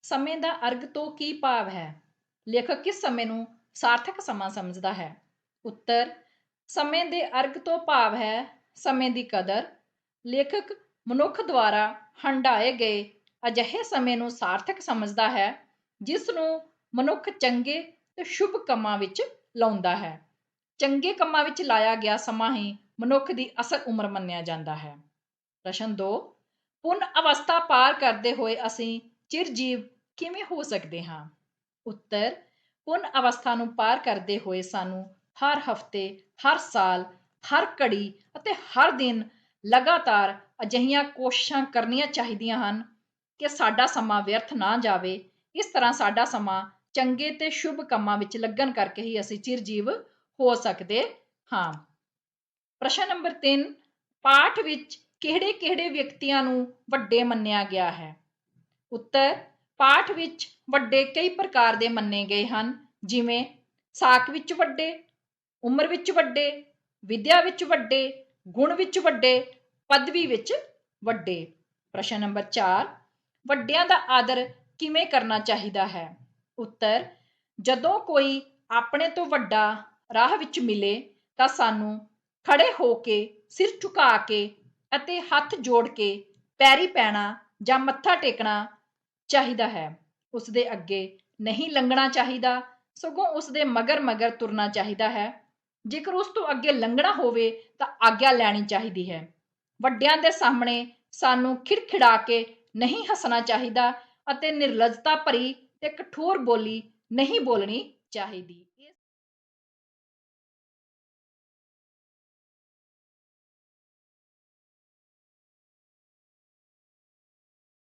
ਸਮੇਂ ਦਾ ਅਰਗ ਤੋਂ ਕੀ ਭਾਵ ਹੈ? ਲੇਖਕ ਕਿਸ ਸਮੇਂ ਨੂੰ ਸਾਰਥਕ ਸਮਾਂ ਸਮਝਦਾ ਹੈ? ਉੱਤਰ, ਸਮੇਂ ਦੇ ਅਰਗ ਤੋਂ ਭਾਵ ਹੈ ਸਮੇਂ ਦੀ ਕਦਰ। ਲੇਖਕ ਮਨੁੱਖ ਦੁਆਰਾ ਹੰਢਾਏ ਗਏ ਅਜਿਹੇ ਸਮੇਂ ਨੂੰ ਸਾਰਥਕ ਸਮਝਦਾ ਹੈ ਜਿਸ ਨੂੰ ਮਨੁੱਖ ਚੰਗੇ ਤੇ ਸ਼ੁਭ ਕੰਮਾਂ ਵਿੱਚ ਲਾਉਂਦਾ ਹੈ। ਚੰਗੇ ਕੰਮਾਂ ਵਿੱਚ ਲਾਇਆ ਗਿਆ ਸਮਾਂ ਹੀ ਮਨੁੱਖ ਦੀ ਅਸਲ ਉਮਰ ਮੰਨਿਆ ਜਾਂਦਾ ਹੈ। ਪ੍ਰਸ਼ਨ 2, ਪੁੰਨ ਅਵਸਥਾ ਪਾਰ ਕਰਦੇ ਹੋਏ ਅਸੀਂ ਚਿਰਜੀਵ ਕਿਵੇਂ ਹੋ ਸਕਦੇ ਹਾਂ? ਉੱਤਰ, ਪੁੰਨ ਅਵਸਥਾ ਨੂੰ ਪਾਰ ਕਰਦੇ ਹੋਏ ਸਾਨੂੰ ਹਰ ਹਫ਼ਤੇ, ਹਰ ਸਾਲ, ਹਰ ਘੜੀ ਅਤੇ ਹਰ ਦਿਨ ਲਗਾਤਾਰ ਅਜਿਹੀਆਂ ਕੋਸ਼ਿਸ਼ਾਂ ਕਰਨੀਆਂ ਚਾਹੀਦੀਆਂ ਹਨ ਕਿ ਸਾਡਾ ਸਮਾਂ ਵਿਅਰਥ ਨਾ ਜਾਵੇ। ਇਸ ਤਰ੍ਹਾਂ ਸਾਡਾ ਸਮਾਂ ਚੰਗੇ ਤੇ ਸ਼ੁਭ ਕੰਮਾਂ ਵਿੱਚ ਲੱਗਣ ਕਰਕੇ ਹੀ ਅਸੀਂ ਚਿਰਜੀਵ ਹੋ ਸਕਦੇ ਹਾਂ। ਪ੍ਰਸ਼ਨ ਨੰਬਰ 3, ਪਾਠ ਵਿੱਚ ਕਿਹੜੇ ਕਿਹੜੇ ਵਿਅਕਤੀਆਂ ਨੂੰ ਵੱਡੇ ਮੰਨਿਆ ਗਿਆ ਹੈ? ਉੱਤਰ, ਪਾਠ ਵਿੱਚ ਵੱਡੇ ਕਈ ਪ੍ਰਕਾਰ ਦੇ ਮੰਨੇ ਗਏ ਹਨ, ਜਿਵੇਂ ਸਾਕ ਵਿੱਚ ਵੱਡੇ, ਉਮਰ ਵਿੱਚ ਵੱਡੇ, ਵਿਦਿਆ ਵਿੱਚ ਵੱਡੇ, ਗੁਣ ਵਿੱਚ ਵੱਡੇ, ਪਦਵੀ ਵਿੱਚ ਵੱਡੇ। ਪ੍ਰਸ਼ਨ ਨੰਬਰ 4, ਵੱਡਿਆਂ ਦਾ ਆਦਰ ਕਿਵੇਂ ਕਰਨਾ ਚਾਹੀਦਾ ਹੈ? ਉੱਤਰ, ਜਦੋਂ ਕੋਈ ਆਪਣੇ ਤੋਂ ਵੱਡਾ ਰਾਹ ਵਿੱਚ ਮਿਲੇ ਤਾਂ ਸਾਨੂੰ ਖੜੇ ਹੋ ਕੇ, ਸਿਰ ਝੁਕਾ ਕੇ ਅਤੇ ਹੱਥ ਜੋੜ ਕੇ ਪੈਰੀ ਪੈਣਾ ਜਾਂ ਮੱਥਾ ਟੇਕਣਾ ਚਾਹੀਦਾ ਹੈ। ਉਸ ਦੇ ਅੱਗੇ ਨਹੀਂ ਲੰਘਣਾ ਚਾਹੀਦਾ, ਸਗੋਂ ਉਸ ਦੇ ਮਗਰ ਮਗਰ ਤੁਰਨਾ ਚਾਹੀਦਾ ਹੈ। ਜੇਕਰ ਉਸ ਤੋਂ ਅੱਗੇ ਲੰਘਣਾ ਹੋਵੇ ਤਾਂ ਆਗਿਆ ਲੈਣੀ ਚਾਹੀਦੀ ਹੈ। ਵੱਡਿਆਂ ਦੇ ਸਾਹਮਣੇ ਸਾਨੂੰ ਖਿੜਖਿੜਾ ਕੇ ਨਹੀਂ ਹੱਸਣਾ ਚਾਹੀਦਾ ਅਤੇ ਨਿਰਲੱਜਤਾ ਭਰੀ ਤੇ ਕਠੋਰ ਬੋਲੀ ਨਹੀਂ ਬੋਲਣੀ ਚਾਹੀਦੀ।